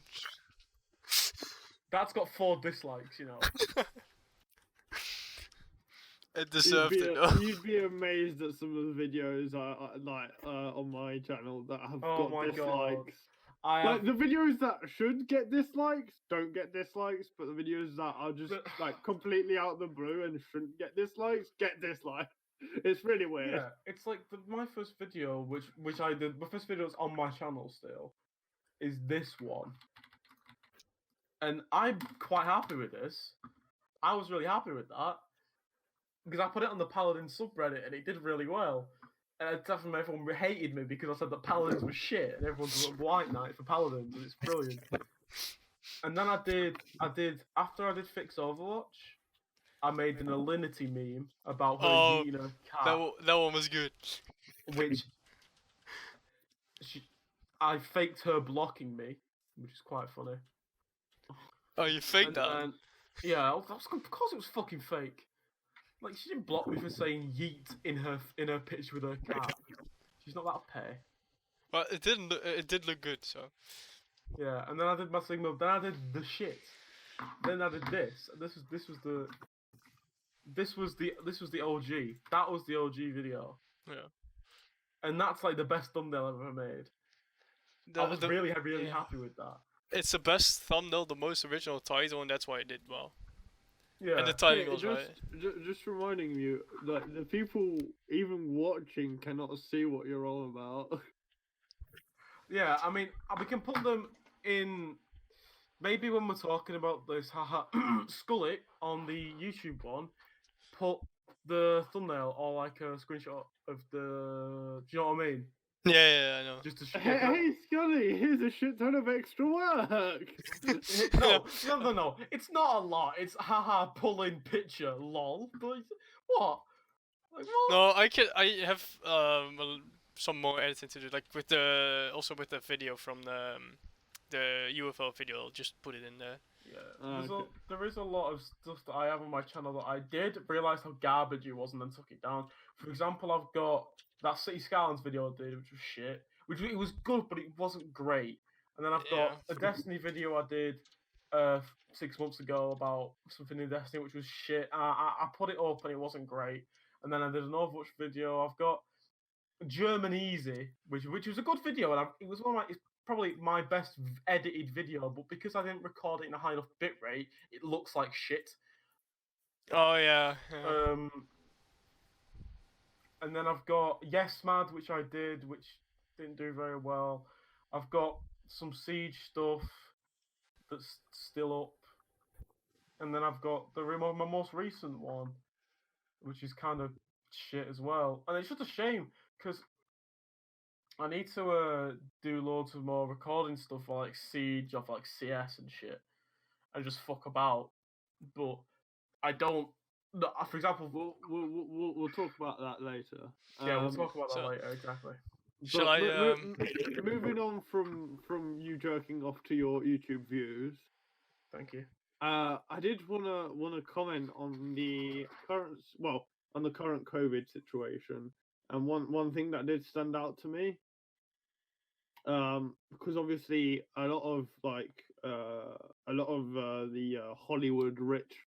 That's got 4 dislikes, you know. It deserved it. though. You'd be amazed at some of the videos on my channel that have Oh got my dislikes. god. I Like the videos that should get dislikes don't get dislikes, but the videos that are just like completely out of the blue and shouldn't get dislikes get dislikes. It's really weird. yeah, it's like my first video, which I did. My first video is on my channel still, is this one, and I'm quite happy with this. I was really happy with that because I put it on the Paladin subreddit and it did really well. And definitely everyone hated me because I said that Paladins were shit and everyone's a white knight for Paladins and it's brilliant. And then I did after I did Fix Overwatch, I made an Alinity meme about her eating a cat, That one was good. which I faked her blocking me, which is quite funny. Oh, you faked that? And, yeah, of course it was fucking fake. Like she didn't block me for saying yeet in her picture with her cat. She's not that pay. Well, it didn't. It did look good. So. Yeah, and then I did my signal. Then I did the shit. Then I did this. This was the OG. That was the OG video. Yeah. And that's like the best thumbnail I've ever made. I was really happy with that. It's the best thumbnail, the most original title, and that's why it did well. Yeah. And the timing was right. Just reminding you, like the people even watching cannot see what you're all about. Yeah, I mean, we can put them in. Maybe when we're talking about this, haha, Skullet on the YouTube one, put the thumbnail or like a screenshot of the. Do you know what I mean? Yeah, I know. Just to show. Hey, Scully, here's a shit ton of extra work. No. It's not a lot. It's haha pulling picture, lol. But what? Like, what? No, I have some more editing to do, like with the video from the UFO video. I'll just put it in there. Yeah, there is a lot of stuff that I have on my channel that I did realize how garbage it was and then took it down. For example, I've got that City Skylines video I did, which was shit. It was good, but it wasn't great. And then I've got a Destiny video I did 6 months ago about something in Destiny, which was shit. I put it up and it wasn't great. And then I did an Overwatch video. I've got German Easy, which was a good video, and it was it's probably my best edited video. But because I didn't record it in a high enough bitrate, it looks like shit. Oh yeah. And then I've got Yes Mad, which I did, which didn't do very well. I've got some Siege stuff that's still up. And then I've got my most recent one, which is kind of shit as well. And it's just a shame, because I need to do loads of more recording stuff for like Siege, of like CS and shit, and just fuck about. But I don't. For example, we'll talk about that later. Yeah, we'll talk about that later. Exactly. Shall I? Moving on from you jerking off to your YouTube views. Thank you. I did wanna comment on the current COVID situation, and one thing that did stand out to me, because obviously a lot of the Hollywood rich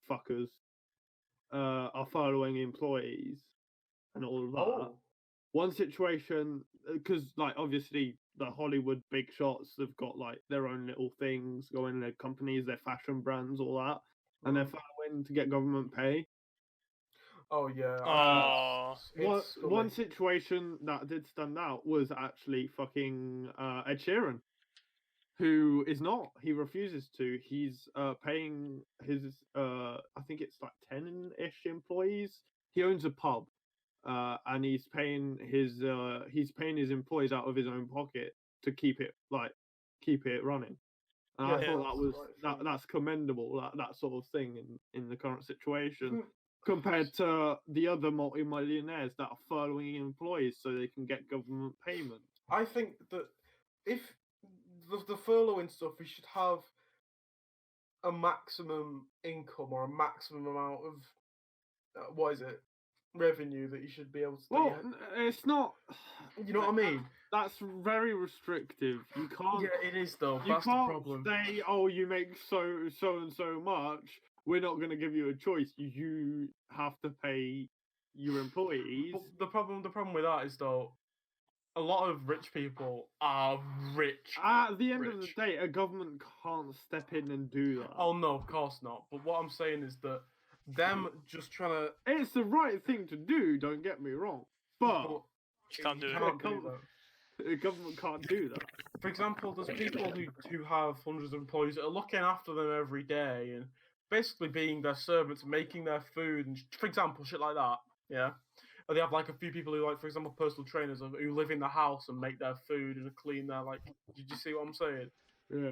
fuckers are furloughing employees and all of that. Oh. one situation, because like obviously the Hollywood big shots have got like their own little things going, their companies, their fashion brands, all that, and they're following to get government pay. Oh yeah. Oh. One situation that did stand out was actually fucking Ed Sheeran, who is not. He refuses to. He's paying his I think it's like 10-ish employees. He owns a pub, and he's paying his employees out of his own pocket to keep it running. And I thought that was that's commendable, that sort of thing in the current situation, compared to the other multi-millionaires that are furloughing employees so they can get government payment. I think that if the furloughing stuff, we should have a maximum income or a maximum amount of revenue that you should be able to. Well, it's not. You know what I mean? That's very restrictive. You can't. Yeah, it is though. You That's can't the problem. say, "Oh, you make so and so much. We're not going to give you a choice. You have to pay your employees." But the problem with that is though, a lot of rich people are rich. At the end of the day, a government can't step in and do that. Oh no, of course not. But what I'm saying is that them just trying to. It's the right thing to do. Don't get me wrong, but You can't do it. the government can't do that. For example, there's people who have hundreds of employees that are looking after them every day and basically being their servants, making their food, and for example, shit like that. Yeah. Or they have like a few people who, like, for example, personal trainers who live in the house and make their food and clean their, like. Did you see what I'm saying? Yeah.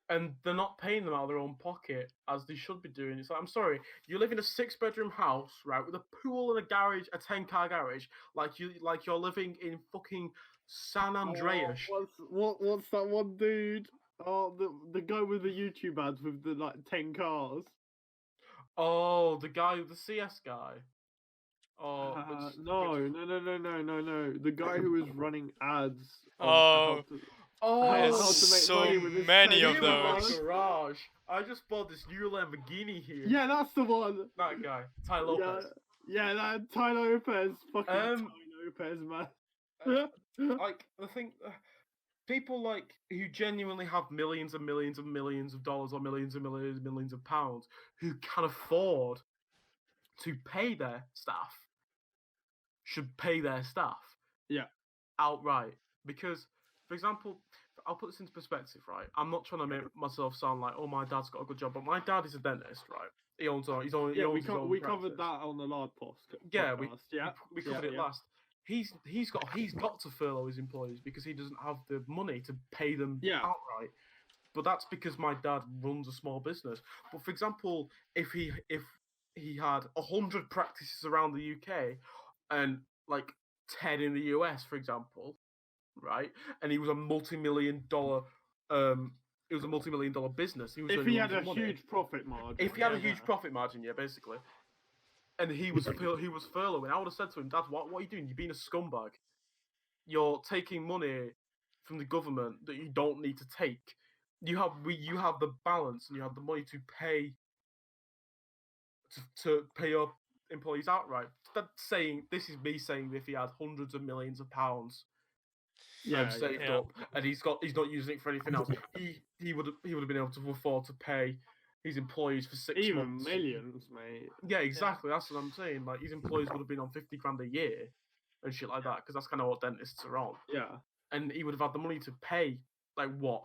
And they're not paying them out of their own pocket as they should be doing. It's like, I'm sorry, you live in a 6-bedroom house, right, with a pool and a garage, a 10-car garage, like you're living in fucking San Andreas. What's that one dude? Oh, the guy with the YouTube ads with the like 10 cars. Oh, the guy, the CS guy. Oh, no. The guy who was running ads. There's so many of those. Garage. I just bought this new Lamborghini here. Yeah, that's the one. That guy, Ty Lopez. Yeah, that Ty Lopez. Fucking Ty Lopez, man. Like the thing, people like who genuinely have millions and millions and millions of dollars or millions and millions and millions of pounds who can afford to pay their staff should pay their staff. Yeah. Outright. Because, for example, I'll put this into perspective, right? I'm not trying to make myself sound like, oh, my dad's got a good job, but my dad is a dentist, right? He owns his own. We covered that on the last podcast. Yeah, we covered it last. He's got to furlough his employees because he doesn't have the money to pay them outright. But that's because my dad runs a small business. But for example, if he had 100 practices around the UK and like 10 in the US, for example, right? And he was a multi-million-dollar business. If he had a huge profit margin. If he had a huge profit margin, yeah, basically. And he was furloughing. I would have said to him, Dad, what are you doing? You're being a scumbag. You're taking money from the government that you don't need to take. You have the balance and you have the money to pay your employees outright. This is me saying if he had hundreds of millions of pounds saved up and he's not using it for anything else, he would have been able to afford to pay his employees for 6 months. Even millions, mate. Yeah, exactly. That's what I'm saying. Like, his employees would have been on 50 grand a year and shit like that, because that's kind of what dentists are on. Yeah. And he would have had the money to pay, like, what?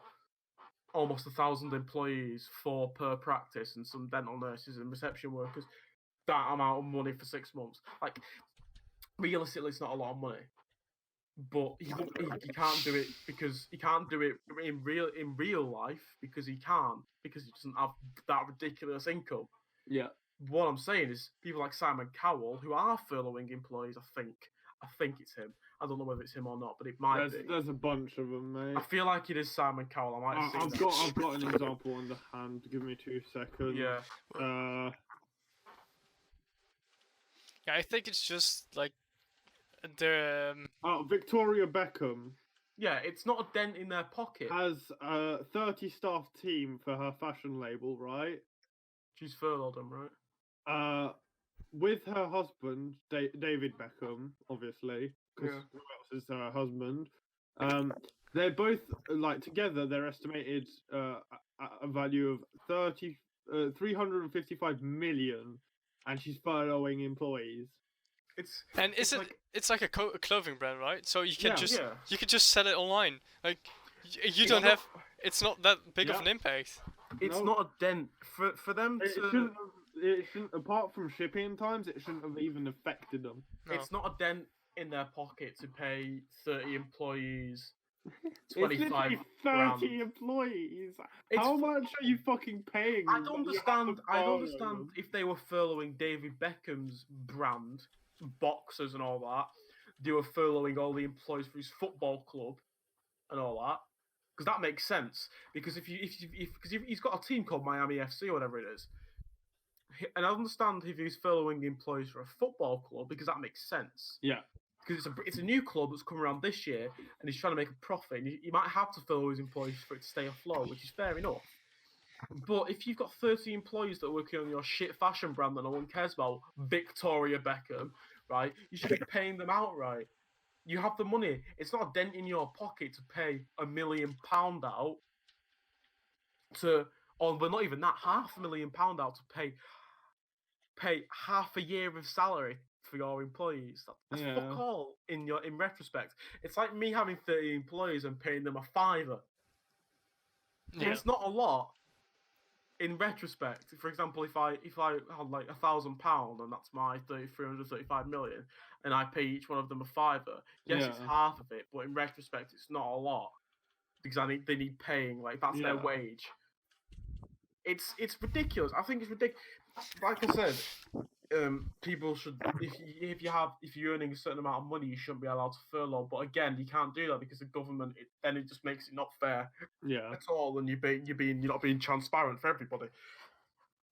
Almost 1,000 employees per practice, and some dental nurses and reception workers. That amount of money for 6 months. Like, realistically, it's not a lot of money. But he can't do it because he can't do it in real life because he doesn't have that ridiculous income. Yeah. What I'm saying is people like Simon Cowell who are furloughing employees. I think it's him. I don't know whether it's him or not, but it might be. There's a bunch of them, mate. I feel like it is Simon Cowell. I might have seen I've got an example on the hand. Give me 2 seconds. Yeah. Yeah, I think it's just like the. Victoria Beckham. Yeah, it's not a dent in their pocket. Has a 30-staff team for her fashion label, right? She's furloughed them, right? With her husband, David Beckham, obviously, because Yeah. who else is her husband? They're both like together. They're estimated a value of 355 million, and she's furloughing employees. And it's like it's like a clothing brand, right? So you can Yeah. just yeah. you can just sell it online. Like you It's don't not- have. It's not that big of Yeah. an impact. It's No. not a dent for them It to. shouldn't. It shouldn't. Apart from shipping times, it shouldn't have even affected them. No. It's not a dent in their pocket to pay 30 employees It's 25 literally 30 grand. employees. It's How fu- much are you fucking paying? I'd them when you have to understand. I'd furlough understand them? if they were furloughing David Beckham's brand, boxers and all that. They were furloughing all the employees for his football club and all that, because that makes sense. Because if he's got a team called Miami FC or whatever it is, and I understand if he's furloughing the employees for a football club because that makes sense. Yeah. Because it's a new club that's come around this year and he's trying to make a profit. And he might have to furlough his employees for it to stay afloat, which is fair enough. But if you've got 30 employees that are working on your shit fashion brand that no one cares about, Victoria Beckham, right? You should be paying them outright. You have the money. It's not a dent in your pocket to pay £1 million out but not even that, £500,000 out to pay half a year of salary for your employees. That's Yeah. fuck all in retrospect. It's like me having 30 employees and paying them a fiver. Yeah. It's not a lot in retrospect. For example, if I had like £1,000 and that's my 335 million, and I pay each one of them a fiver, yes, it's Yeah. half of it, but in retrospect, it's not a lot because they need paying. Like that's their Yeah. wage. It's ridiculous. I think it's ridiculous. Like I said, people should if you're earning a certain amount of money, you shouldn't be allowed to furlough. But again, you can't do that because the government then it just makes it not fair Yeah. at all, and you're not being transparent for everybody.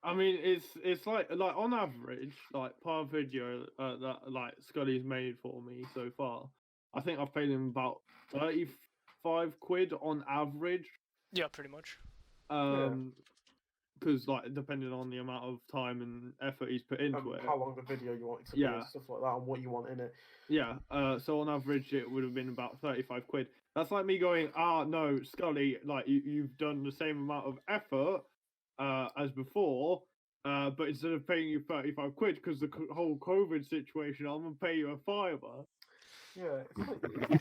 I mean, it's like on average, like per video that like Scully's made for me so far, I think I've paid him about 35 quid on average. Yeah, pretty much. Because like depending on the amount of time and effort he's put into it. How long the video you want it to be, Yeah. and stuff like that, and what you want in it. Yeah. So on average, it would have been about 35 quid. That's like me going, no, Scully, like you've done the same amount of effort as before, but instead of paying you 35 quid because the whole COVID situation, I'm gonna pay you a fiver. Yeah,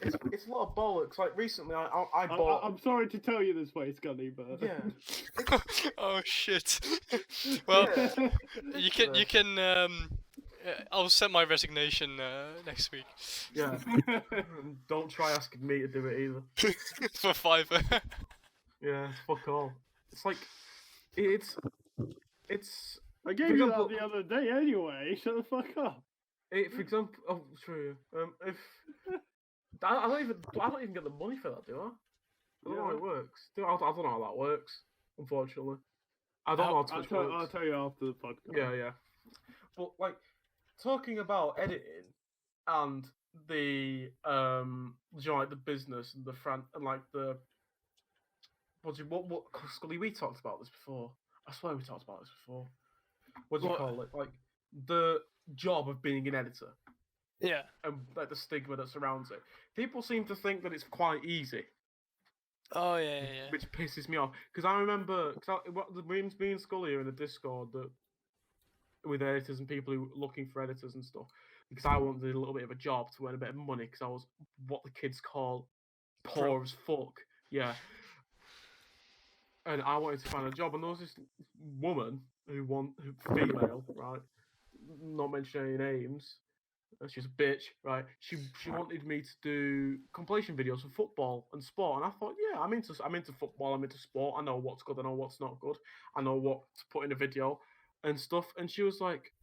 it's a lot of bollocks. Like recently, I bought. I'm sorry to tell you this way, Scully, but Yeah. Oh shit. Well, Yeah. you can I'll send my resignation next week Yeah. Don't try asking me to do it either. for fiver. Yeah, fuck all. It's like it's. I gave For you example- that the other day anyway. Shut the fuck up. For example, oh, true. If I don't even get the money for that, do I? I don't know how it works. I don't know how that works. Unfortunately, I don't know how Twitch works. I'll tell you after the podcast. Yeah. But like talking about editing and the like the business and the and like the what Scully, we talked about this before. I swear we talked about this before. What do you What? call it? Like the job of being an editor Yeah. and like the stigma that surrounds it. People seem to think that it's quite easy, Oh yeah. which pisses me off. Because I remember, me and Scully are in the Discord that with editors and people who are looking for editors and stuff. Because I wanted a little bit of a job to earn a bit of money because I was what the kids call poor as fuck. Yeah. And I wanted to find a job, and there was this woman female, right? Not mentioning any names. She's a bitch, right? She wanted me to do compilation videos for football and sport, and I thought, yeah, I'm into football, I'm into sport. I know what's good, I know what's not good, I know what to put in a video and stuff. And she was like,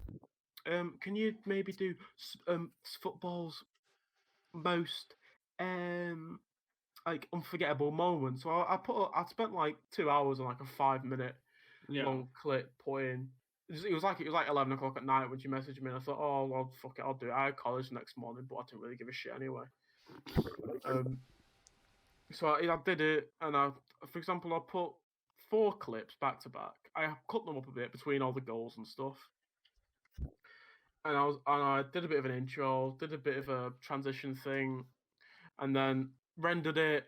can you maybe do football's most like unforgettable moments? So I spent like 2 hours on like a 5-minute long clip putting. It was like 11 o'clock at night when she messaged me, and I thought, oh well, fuck it, I'll do it. I had college the next morning, but I didn't really give a shit anyway. So I did it, and for example, I put 4 clips back to back. I cut them up a bit between all the goals and stuff, and I did a bit of an intro, did a bit of a transition thing, and then rendered it.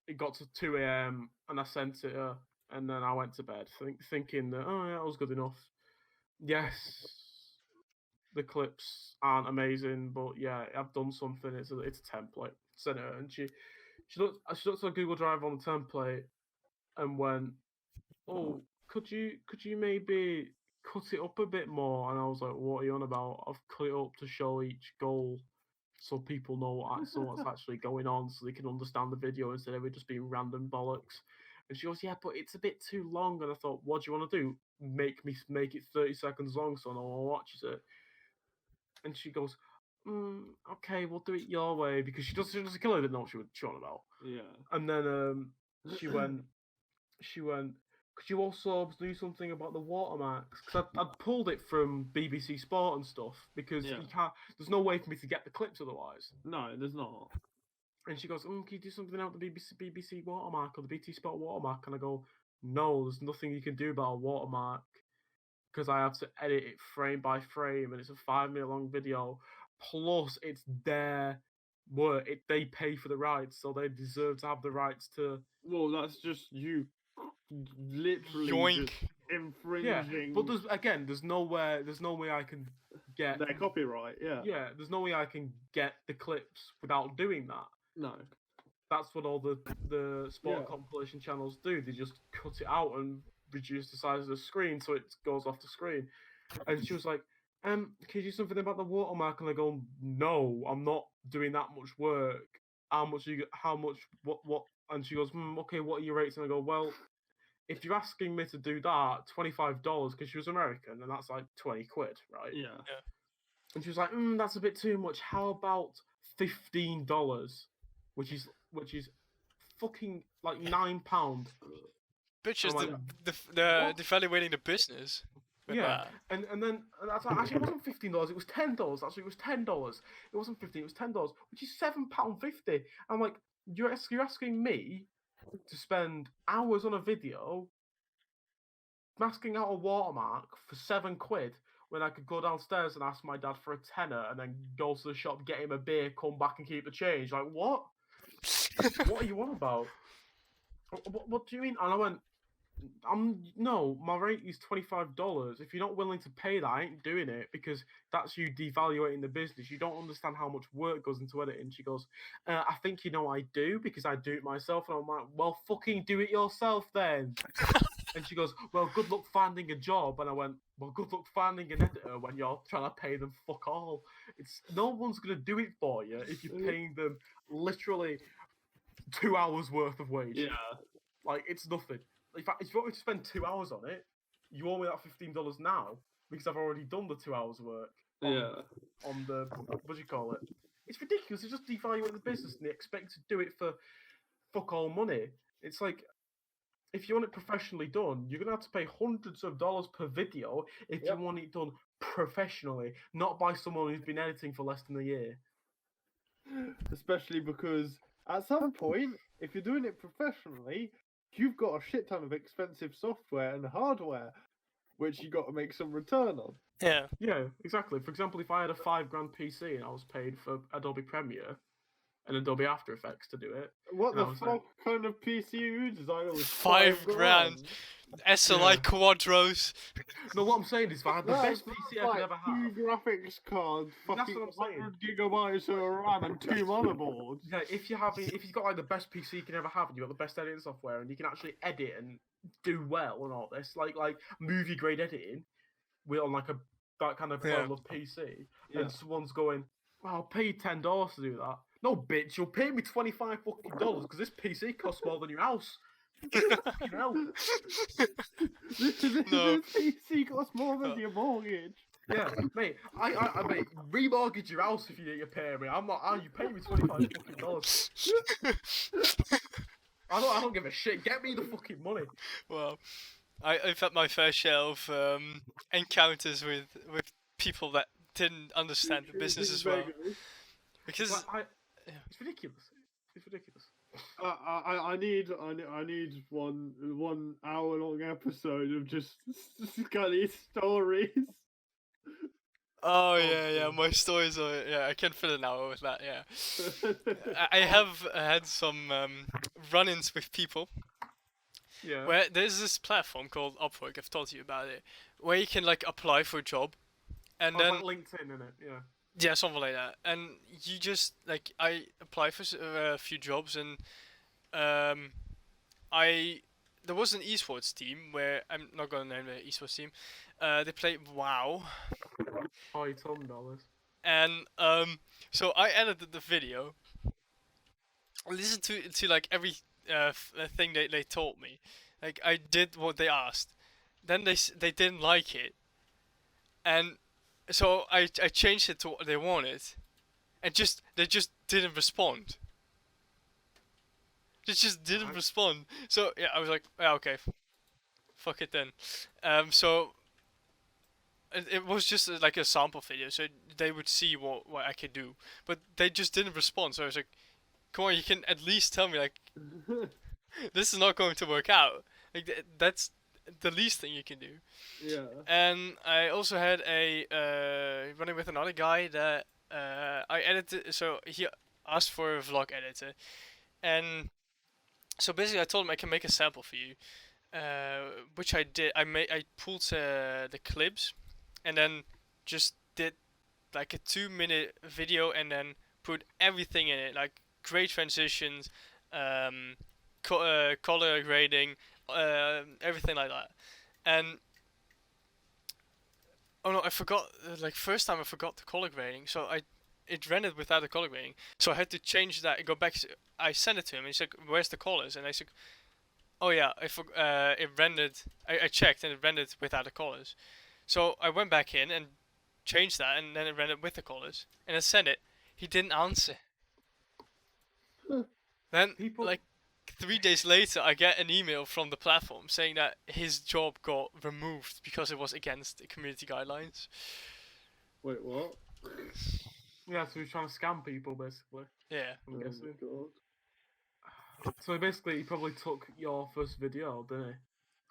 It got to 2 a.m. and I sent it her, and then I went to bed, thinking that yeah, that was good enough. Yes, the clips aren't amazing, but yeah, I've done something. It's a template. Sent her, and she looked at Google Drive on the template and went, "Oh, could you maybe cut it up a bit more?" And I was like, "What are you on about? I've cut it up to show each goal, so people know what's actually going on, so they can understand the video instead of it just being random bollocks." And she goes, "Yeah, but it's a bit too long." And I thought, "What do you want to do? Make it 30 seconds long so no one watches it?" And she goes, "Okay, we'll do it your way," because she doesn't clearly didn't know what she was on about. Yeah. And then she went, "Could you also do something about the watermarks?" Because I'd pulled it from BBC Sport and stuff, because Yeah. you can't. There's no way for me to get the clips otherwise. No, there's not. And she goes, "Can you do something about the BBC watermark or the BT Sport watermark?" And I go, "No, there's nothing you can do about a watermark, because I have to edit it frame by frame, and it's a 5 minute long video. Plus, it's their work. They pay for the rights, so they deserve to have the rights to." Well, that's just you literally Yoink. just Yeah, infringing but there's no way I can get their copyright. Yeah. Yeah, there's no way I can get the clips without doing that. No. That's what all the sport Yeah. compilation channels do. They just cut it out and reduce the size of the screen so it goes off the screen. And she was like, can you do something about the watermark?" And I go, "No, I'm not doing that much work. How much? What?" And she goes, "Okay, what are your rates?" And I go, "Well, if you're asking me to do that, $25, because she was American, and that's like 20 quid, right?" Yeah. And she was like, "That's a bit too much. How about $15, which is fucking like £9." Bitches, I'm the what? devaluating the business. With Yeah, that. and then that's like, actually, it wasn't $15. It was $10. Actually, it was $10. It wasn't 15. It was $10, which is £7.50. I'm like, you're asking me to spend hours on a video masking out a watermark for £7 when I could go downstairs and ask my dad for a tenner and then go to the shop, get him a beer, come back and keep the change. Like, what? What are you on about? What do you mean? And I went, no, my rate is $25. If you're not willing to pay that, I ain't doing it, because that's you devaluating the business. You don't understand how much work goes into editing. She goes, "I think you know I do, because I do it myself." And I'm like, "Well, fucking do it yourself then." And she goes, "Well, good luck finding a job." And I went, "Well, good luck finding an editor when you're trying to pay them fuck all. No one's gonna do it for you if you're paying them literally 2 hours worth of wage. Yeah. Like, it's nothing. In fact, if you want me to spend 2 hours on it, you owe me that $15 now, because I've already done the 2 hours work on the, what do you call it? It's ridiculous. It's just devaluing the business, and they expect to do it for fuck all money. It's like, if you want it professionally done, you're gonna have to pay hundreds of dollars per video if you want it done professionally, not by someone who's been editing for less than a year. Especially because at some point, if you're doing it professionally, you've got a shit ton of expensive software and hardware, which you got to make some return on. Yeah. Yeah, exactly. For example, if I had a $5,000 PC and I was paid for Adobe Premiere and Adobe After Effects to do it, What and the I was fuck kind of PC you designer was $5,000. SLI Quadros. No, what I'm saying is, if I had the best PC I could ever have, 2 graphics cards, That's fucking what I'm saying. 100 gigabytes of RAM and 2 motherboards. yeah, if you've got like the best PC you can ever have, and you've got the best editing software, and you can actually edit and do well and all this, like movie grade editing, on like that kind of level of PC, and someone's going, "Well, I'll pay you $10 to do that." No, bitch, you'll pay me $25 because this PC costs more than your house. Fucking hell. This No. PC costs more than your mortgage. Yeah, mate, I remortgage your house if you need to pay me. I'm not. You pay me $25. I don't give a shit. Get me the fucking money. Well, I've had my fair share of encounters with people that didn't understand the business as well. Because it's ridiculous. It's ridiculous. I need 1 hour long episode of just Scully stories. Oh Oh, yeah, God. my stories are I can fill it now with that. Yeah, I have had some run-ins with people Yeah. where there's this platform called Upwork. I've told you about it, where you can like apply for a job, and Oh, it's then like LinkedIn, isn't it? Yeah. yeah, something like that. And you just like I applied for a few jobs, and um, I there was an esports team where I'm not gonna name the esports team. They played WoW, Oh, you told me about this. and so I edited the video. Listen to like every thing they told me. Like I did what they asked. Then they didn't like it, and so I changed it to what they wanted, and they just didn't respond. They just didn't respond. So yeah, I was like, yeah, okay, fuck it then. So it was just like a sample video, so they would see what I could do, but they just didn't respond. So I was like, come on, you can at least tell me like this is not going to work out. Like that's the least thing you can do. Yeah. And I also had a running with another guy that I edited. So he asked for a vlog editor, and so basically I told him I can make a sample for you, which I did. I pulled the clips, and then just did like a 2 minute video, and then put everything in it, like great transitions, color grading, everything like that. And oh no, I forgot. Like first time I forgot the color grading, so it rendered without the color grading. So I had to change that and go back. I sent it to him, and he's like, "Where's the colors?" And I said, "Oh yeah, it rendered. I checked, and it rendered without the colors." So I went back in and changed that, and then it rendered with the colors, and I sent it. He didn't answer. Then People- like 3 days later, I get an email from the platform saying that his job got removed because it was against the community guidelines. Wait, what? Yeah, so he's trying to scam people, basically. Yeah. I'm Oh my guessing. God. So basically, he probably took your first video, didn't he?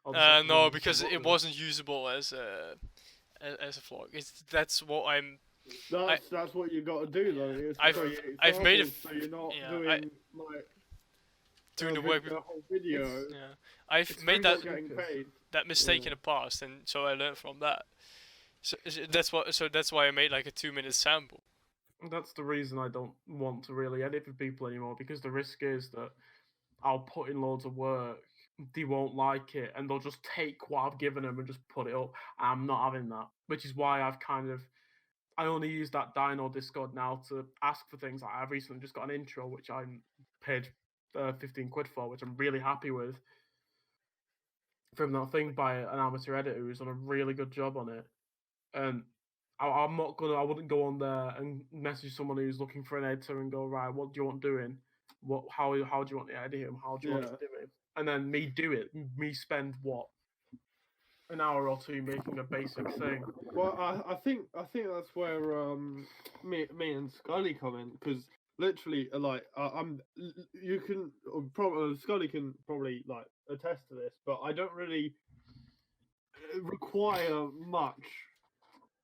Or the second No, one, because what it was wasn't usable as a vlog. That's what I'm. That's what you got to do though. Is I've- create I've made a samples so you're not yeah, doing like doing the a work. a whole video. Yeah, I've it's made very that Not getting paid. mistake in Yeah. the past, and so I learned from that. So that's what. So that's why I made like a 2 minute sample. That's the reason I don't want to really edit for people anymore, because the risk is that I'll put in loads of work, they won't like it, and they'll just take what I've given them and just put it up. I'm not having that, which is why I only use that Dino Discord now to ask for things. Like I've recently just got an intro, which I paid 15 quid for, which I'm really happy with, from that thing by an amateur editor who's done a really good job on it. And I wouldn't go on there and message someone who's looking for an editor and go, right, what do you want doing? How do you want to edit him? How do you want to Yeah. do it? And then me do it. Me spend an hour or two making a basic thing. Well, I think that's where me and Scully come in, because literally like you can probably Scully can probably like attest to this, but I don't really require much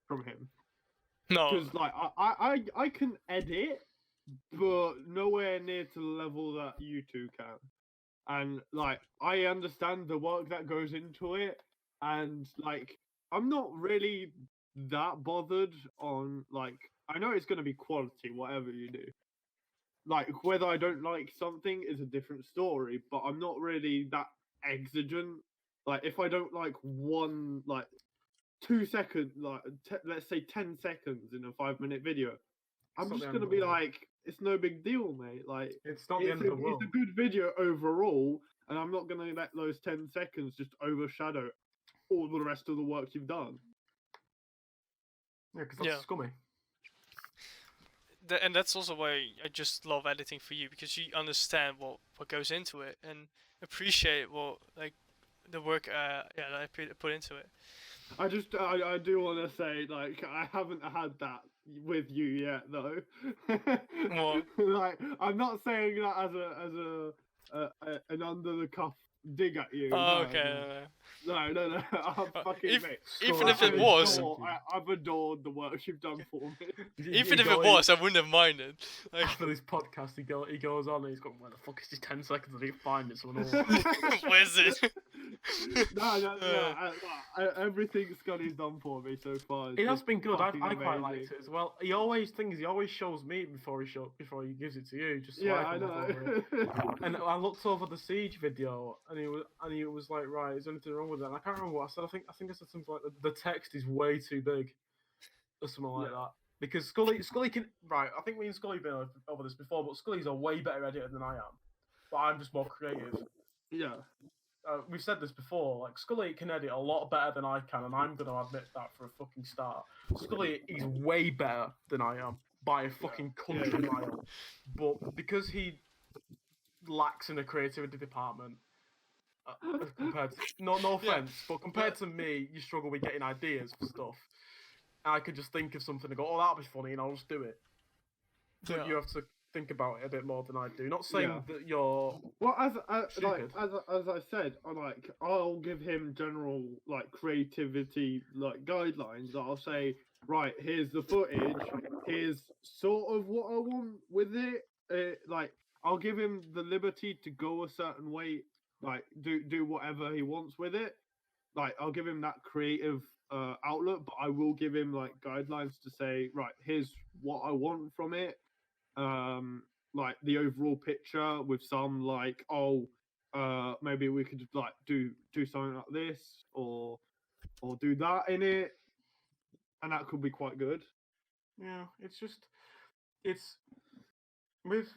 from him, No. because like I can edit, but nowhere near to the level that you two can. And like I understand the work that goes into it, and like I'm not really that bothered on like I know it's gonna be quality whatever you do. Like whether I don't like something is a different story, but I'm not really that exigent. Like if I don't like one like 2 second like let's say 10 seconds in a 5 minute video, I'm It's not just the end gonna of the be world. like, it's no big deal, mate. Like, It's not the end of the world. it's a good video overall, and I'm not gonna let those 10 seconds just overshadow all the rest of the work you've done. Yeah, because that's Yeah. scummy. And that's also why I just love editing for you, because you understand what goes into it and appreciate what like the work that I put into it. I do want to say, like, I haven't had that with you yet, though. What? Like, I'm not saying that as a an under the cuff dig at you. Oh, No, okay. no, I'm fucking if- mate. even if it was- I've adored the work you've done for me. Even if it was, I wouldn't have minded. Like, After this podcast, he goes on and he's going, "Where the fuck is this 10 seconds until you find it?" Someone where's it? No. Everything Scotty's done for me so far. It has been good. I fucking quite amazing. liked it as well. He always shows me before he gives it to you. Just so Yeah, I I can look over it. know. And I looked over the Siege video, and he was like, "Right, is there anything wrong with it?" And I can't remember what I said. I think I said something like, "The text is way too big," or something like that. Because Scully can right. I think me and Scully have been over this before, but Scully's a way better editor than I am. But I'm just more creative. Yeah. We've said this before. Like Scully can edit a lot better than I can, and I'm gonna admit that for a fucking start. Scully is way better than I am by a fucking country mile. But because he lacks in the creativity department, compared to, no offense, but compared to me, you struggle with getting ideas for stuff. I could just think of something and go, "Oh, that'll be funny," and I'll just do it. But Yeah. you have to think about it a bit more than I do. Not saying that you're Well, as I said, I'll give him general creativity guidelines. I'll say, right, here's the footage. Here's sort of what I want with it. I'll give him the liberty to go a certain way. Do whatever he wants with it. I'll give him that creative outlook, but I will give him guidelines to say, right, here's what I want from it. The overall picture with some maybe we could do something like this or do that in it, and that could be quite good. Yeah, it's with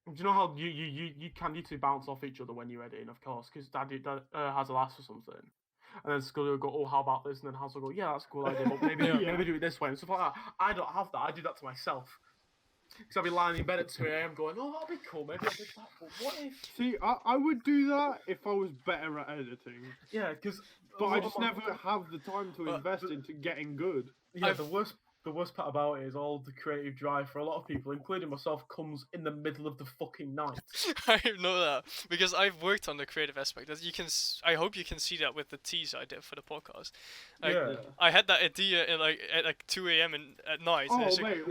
do you know how you two bounce off each other when you're editing, of course, because Daddy has a laugh or something, and then Scully will go, "Oh, how about this?" And then Haz will go, "Yeah, that's a cool idea, but maybe maybe do it this way," and stuff like that. I don't have that. I do that to myself. Because I'll be lying in bed at 2 a.m. going, "Oh, that'll be cool, maybe I'll do that." But what if? See, I would do that if I was better at editing. Yeah, because but I just never have the time to invest into getting good. Yeah, the worst part about it is all the creative drive for a lot of people, including myself, comes in the middle of the fucking night. I know that because I've worked on the creative aspect. As you can, I hope you can see that with the tease I did for the podcast. I had that idea at 2 a.m. at night. Oh, and mate,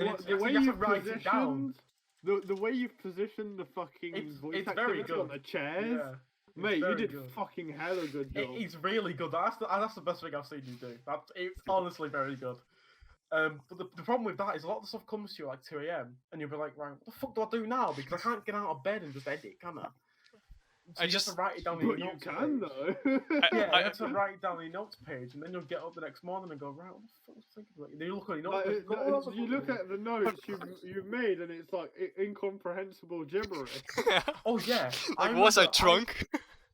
the way you've positioned the fucking voice very activity good on the chairs, mate, you did fucking hella good job. It's really good. That's the best thing I've seen you do. It's honestly very good. But the problem with that is a lot of the stuff comes to you at 2 a.m. and you'll be like, right, what the fuck do I do now? Because I can't get out of bed and just edit, can I? So you have to write it down in your notes page. Though. You have to write it down in your notes page, and then you'll get up the next morning and go, right, what the fuck was I thinking about? And then you look at your notes page. You look at the notes you've made, and it's incomprehensible gibberish. Oh yeah, was I drunk?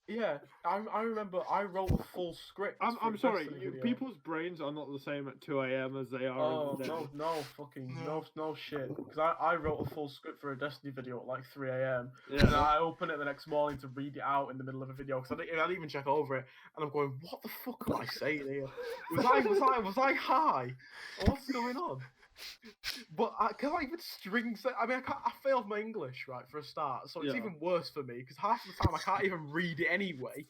Yeah, I remember I wrote a full script. I'm sorry, people's brains are not the same at 2 a.m. as they are. Oh no shit. Because I wrote a full script for a Destiny video at 3 a.m. Yeah. And I opened it the next morning to read it out in the middle of a video because I didn't even check over it. And I'm going, what the fuck am I saying here? Was I high? What's going on? But can I even string say? I mean, I failed my English, right, for a start, so it's even worse for me because half the time I can't even read it anyway.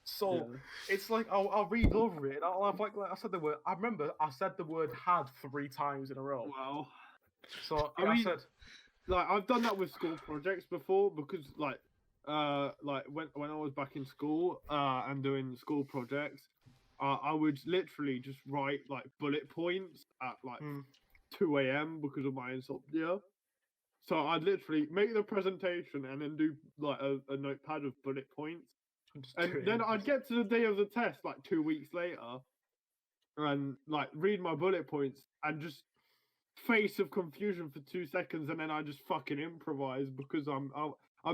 So it's I'll read over it and I'll have I said the word. I remember I said the word "had" 3 times in a row. Wow. So I said, I've done that with school projects before because when I was back in school and doing school projects. I would literally just write bullet points at 2 a.m. because of my insomnia. So I'd literally make the presentation and then do a notepad of bullet points. And then I'd get to the day of the test 2 weeks later and read my bullet points and just face of confusion for 2 seconds and then I just fucking improvise because I'm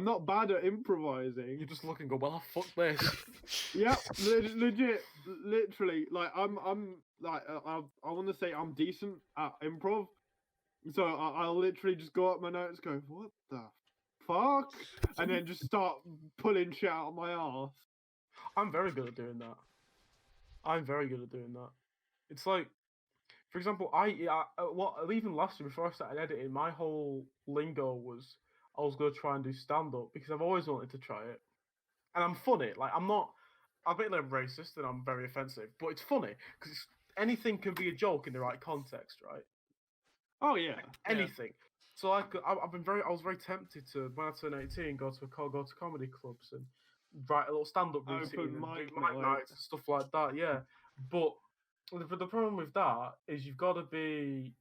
not bad at improvising. You just look and go, well, fuck this. Yeah, legit, literally. I want to say I'm decent at improv, so I'll literally just go up my notes, go, what the fuck, and then just start pulling shit out of my ass. I'm very good at doing that. It's for For example, even last year before I started editing, my whole lingo was I was going to try and do stand up because I've always wanted to try it, and I'm funny. Like I'm not. I'm a bit like racist and I'm very offensive, but it's funny because anything can be a joke in the right context, right? Oh yeah. Anything. So I was very tempted to when I turned 18 go to comedy clubs and write a little stand up routine Open and mic do mic night. nights and stuff like that. Yeah, but the problem with that is you've got to be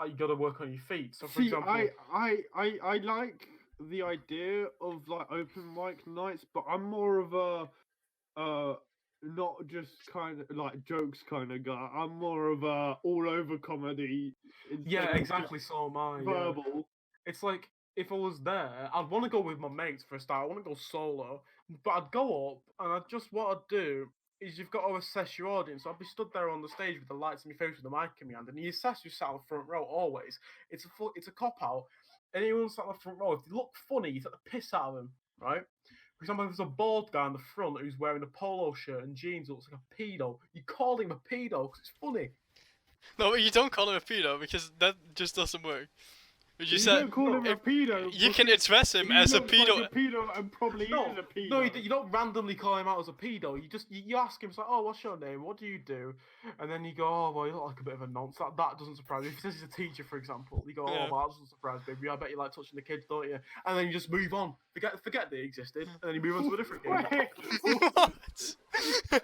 you got to work on your feet. So for See, example, I like the idea of like open mic nights, but I'm more of a not just kind of like jokes kind of guy. I'm more of a all over comedy. yeah, instead of exactly. So am I. just Yeah. verbal. It's like if I was there, I'd want to go with my mates for a start. I want to go solo, but I'd go up and what I'd do is you've got to assess your audience. So I'd be stood there on the stage with the lights in your face with the mic in my hand, and you assess who's sat on the front row always. It's a cop out. Anyone sat on the front row, if they look funny, you take the piss out of them, right? For example, if there's a bald guy in the front who's wearing a polo shirt and jeans, who looks like a pedo, you call him a pedo because it's funny. No, you don't call him a pedo because that just doesn't work. But you You said don't call him a pedo. you can because address him he as a looks pedo. like a pedo and probably No, is a pedo. no, you don't randomly call him out as a pedo. You just you ask him, it's like, oh, what's your name? What do you do? And then you go, oh, well, you look like a bit of a nonce. That doesn't surprise me. If he says he's a teacher, for example, you go, oh, Yeah. well, that doesn't surprise me. I bet you like touching the kids, don't you? And then you just move on. Forget that he existed, and then you move on to a different game. Wait, What?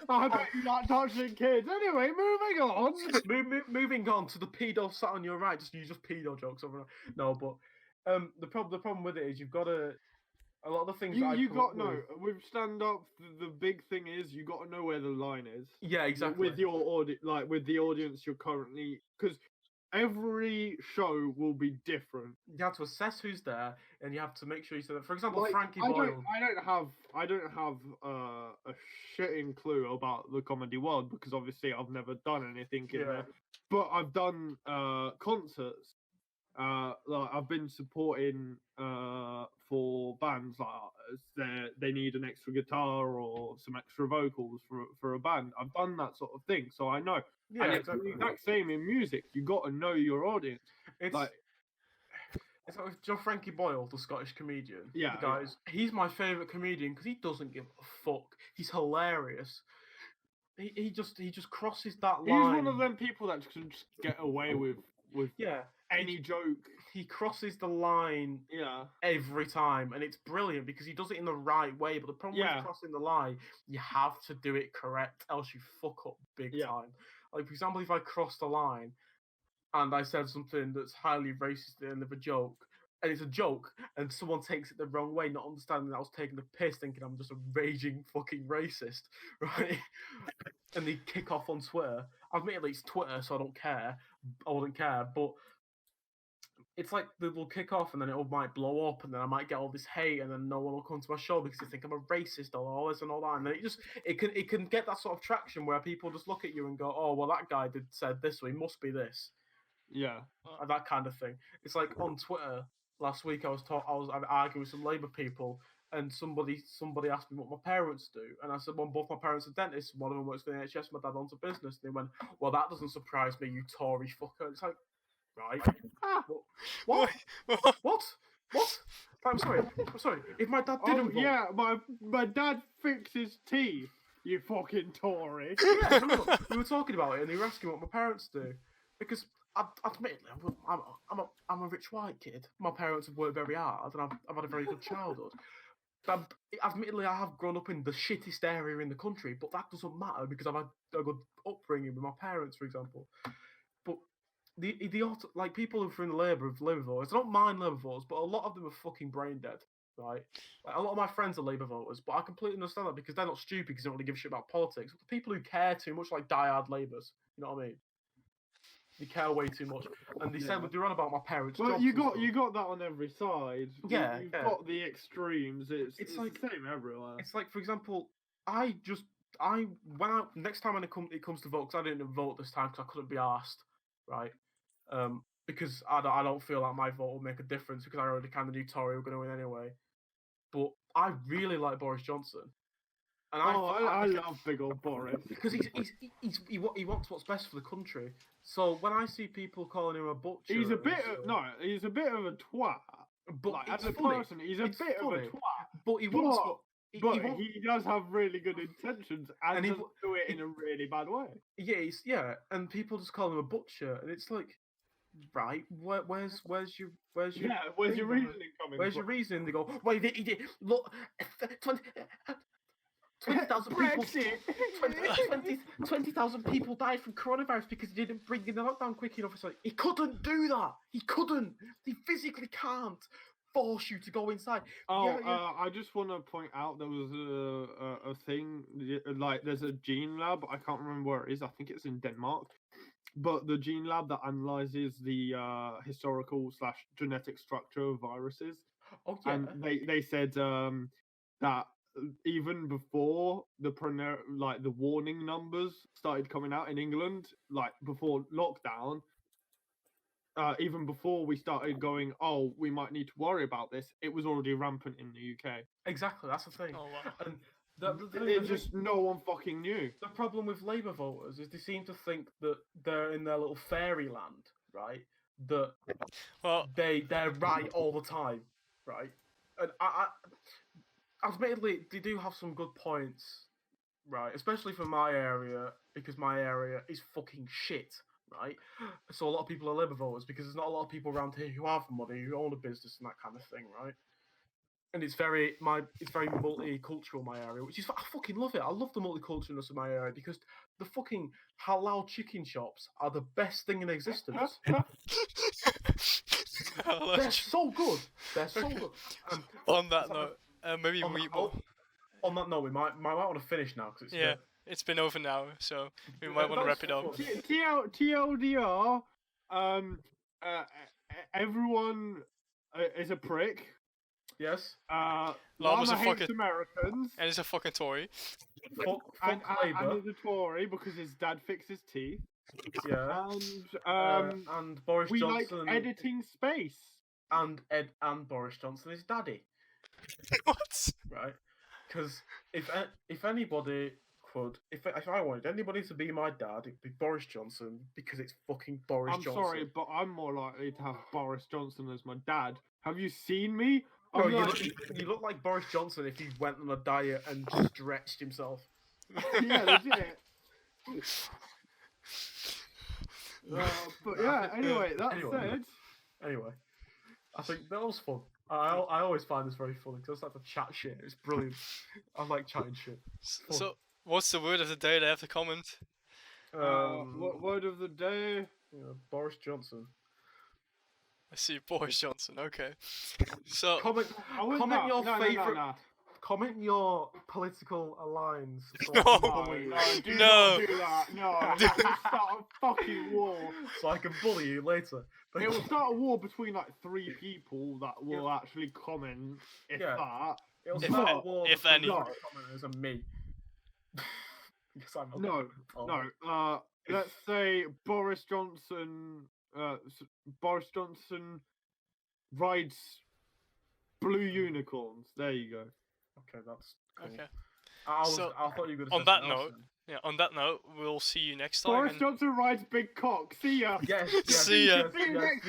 I bet you like touching kids. Anyway, moving on. Moving on to the pedo sat on your right. You just pedo jokes over. No, but the problem with it is you've got to. A lot of the things that You come got up no with- with stand up. The big thing is you got to know where the line is. Yeah, exactly. With your audience, like with the audience you're currently, because every show will be different. You have to assess who's there, and you have to make sure you say that. For example, Like, Frankie I Boyle. I don't have a shitting clue about the comedy world because obviously I've never done anything in Yeah. there. But I've done concerts. Like I've been supporting for bands like they need an extra guitar or some extra vocals for a band. I've done that sort of thing, so I know. Yeah, And it's exactly. the exact same in music. You got to know your audience. It's Like, it's like with Frankie Boyle, the Scottish comedian. Yeah, the guys. He's my favourite comedian because he doesn't give a fuck. He's hilarious. He just crosses that he's line. one of them people that can just get away with Yeah, any joke. he crosses the line Yeah. every time, and it's brilliant because he does it in the right way. But the problem Yeah. with crossing the line, you have to do it correct, else you fuck up big Yeah. time. Like for example, if I cross the line and I said something that's highly racist at the end of a joke, and it's a joke, and someone takes it the wrong way, not understanding that I was taking the piss, thinking I'm just a raging fucking racist, right? And they kick off on Twitter. Admittedly, it's Twitter, so I don't care. I wouldn't care, but it's like they'll kick off and then it all might blow up and then I might get all this hate and then no one will come to my show because they think I'm a racist or all this and all that. And then it can get that sort of traction where people just look at you and go, oh, well, that guy said this, so he must be this. Yeah. That kind of thing. It's like on Twitter last week I was arguing with some Labour people and somebody asked me what my parents do. And I said, well, both my parents are dentists. One of them works for the NHS, my dad owns a business. And they went, well, that doesn't surprise me, you Tory fucker. It's like, right. What? What? I'm sorry. If my dad didn't vote... yeah, my dad fixes tea. You fucking Tory. Yeah, no, we were talking about it, and they were asking what my parents do, because admittedly, I'm a rich white kid. My parents have worked very hard, and I've had a very good childhood. Admittedly, I have grown up in the shittest area in the country, but that doesn't matter because I've had a good upbringing with my parents, for example. But like people who are from the Labour voters, I don't mind Labour voters, but a lot of them are fucking brain dead, right? Like, a lot of my friends are Labour voters, but I completely understand that because they're not stupid because they don't really give a shit about politics. But the people who care too much, like diehard Labours, you know what I mean? They care way too much, and they said they're on about my parents. Well, jobs you and got stuff. that on every side. Yeah, you've yeah. got the extremes. It's like- the same everywhere. It's like, for example, next time when it comes to vote, because I didn't vote this time because I couldn't be asked, right? Because I don't feel like my vote will make a difference because I already kind of knew Tory were going to win anyway. But I really like Boris Johnson, And I love big old Boris. because he wants what's best for the country. So when I see people calling him a butcher, He's a and bit stuff, he's a bit of a twat. but Like, it's as a funny. person, he's a It's bit of a funny, twat. But he wants what. But wants- he does have really good intentions and And he doesn't do it in a really bad way. yeah, and people just call him a butcher, and it's like, right, where's your Where's your thing, reasoning coming where's from? your reason? They go, well, he did look, 20,000 people, Brexit. 20,000 people died from coronavirus because he didn't bring in the lockdown quick enough. It's like, he couldn't do that. He couldn't. He physically can't force you to go inside. Oh, Yeah. I just want to point out there was a thing, like there's a gene lab. I can't remember where it is. I think it's in Denmark. But the gene lab that analyzes the historical / genetic structure of viruses, Oh yeah. and they said that even before the warning numbers started coming out in England, like before lockdown, even before we started going, oh, we might need to worry about this, it was already rampant in the UK. Exactly, that's the thing. Oh wow. And No one fucking knew. the problem with Labour voters is they seem to think that they're in their little fairyland, right? That Well, they're right all the time, right? And I admittedly, they do have some good points, right? Especially for my area, because my area is fucking shit, right? So a lot of people are Labour voters because there's not a lot of people around here who have money, who own a business and that kind of thing, right? And it's very multicultural, my area, which is, I fucking love it. I love the multiculturalness of my area because the fucking halal chicken shops are the best thing in existence. They're so good. They're so good. On that note, maybe on we that, will. on that note, we might want to finish now because it's Yeah, it's been over now, so we might want to wrap it up. TLDR, everyone is a prick. Yes. Llama's a Llama hates fucking- Americans. And it's a fucking Tory. Fuck And Labour. he's a Tory because his dad fixed his teeth. Yeah. And Boris we like Johnson editing space. and Boris Johnson is daddy, What? right? Because if anybody could, if I wanted anybody to be my dad, it'd be Boris Johnson because it's fucking Boris I'm Johnson. sorry, but I'm more likely to have Boris Johnson as my dad. Have you seen me? Bro, I'm you like- look like Boris Johnson if he went on a diet and stretched himself. yeah, legit. But yeah, anyway, that said, Anyway, I think that was fun. I always find this very funny because I like to chat shit. It's brilliant. I like chatting shit. So, what's the word of the day? They have to comment. word of the day. Boris Johnson. I see Boris Johnson. Okay. So, Comment your no, favorite. No. Comment your political alliance. So No. I can bully you. Do No. not do that. No, it will start a fucking war. So I can bully you later. It will start a war between like 3 people that will actually comment. If Yeah. that. It'll If start a- a war if between any. the commenters and me. Because I'm No, no. Let's say Boris Johnson. Boris Johnson rides blue unicorns. There you go. Okay, that's cool. okay. I So, thought you were going to on that note, yeah. On that note, we'll see you next time. Boris and- Johnson rides big cock. See ya. Yes, yes, See ya. yes, See you yes, next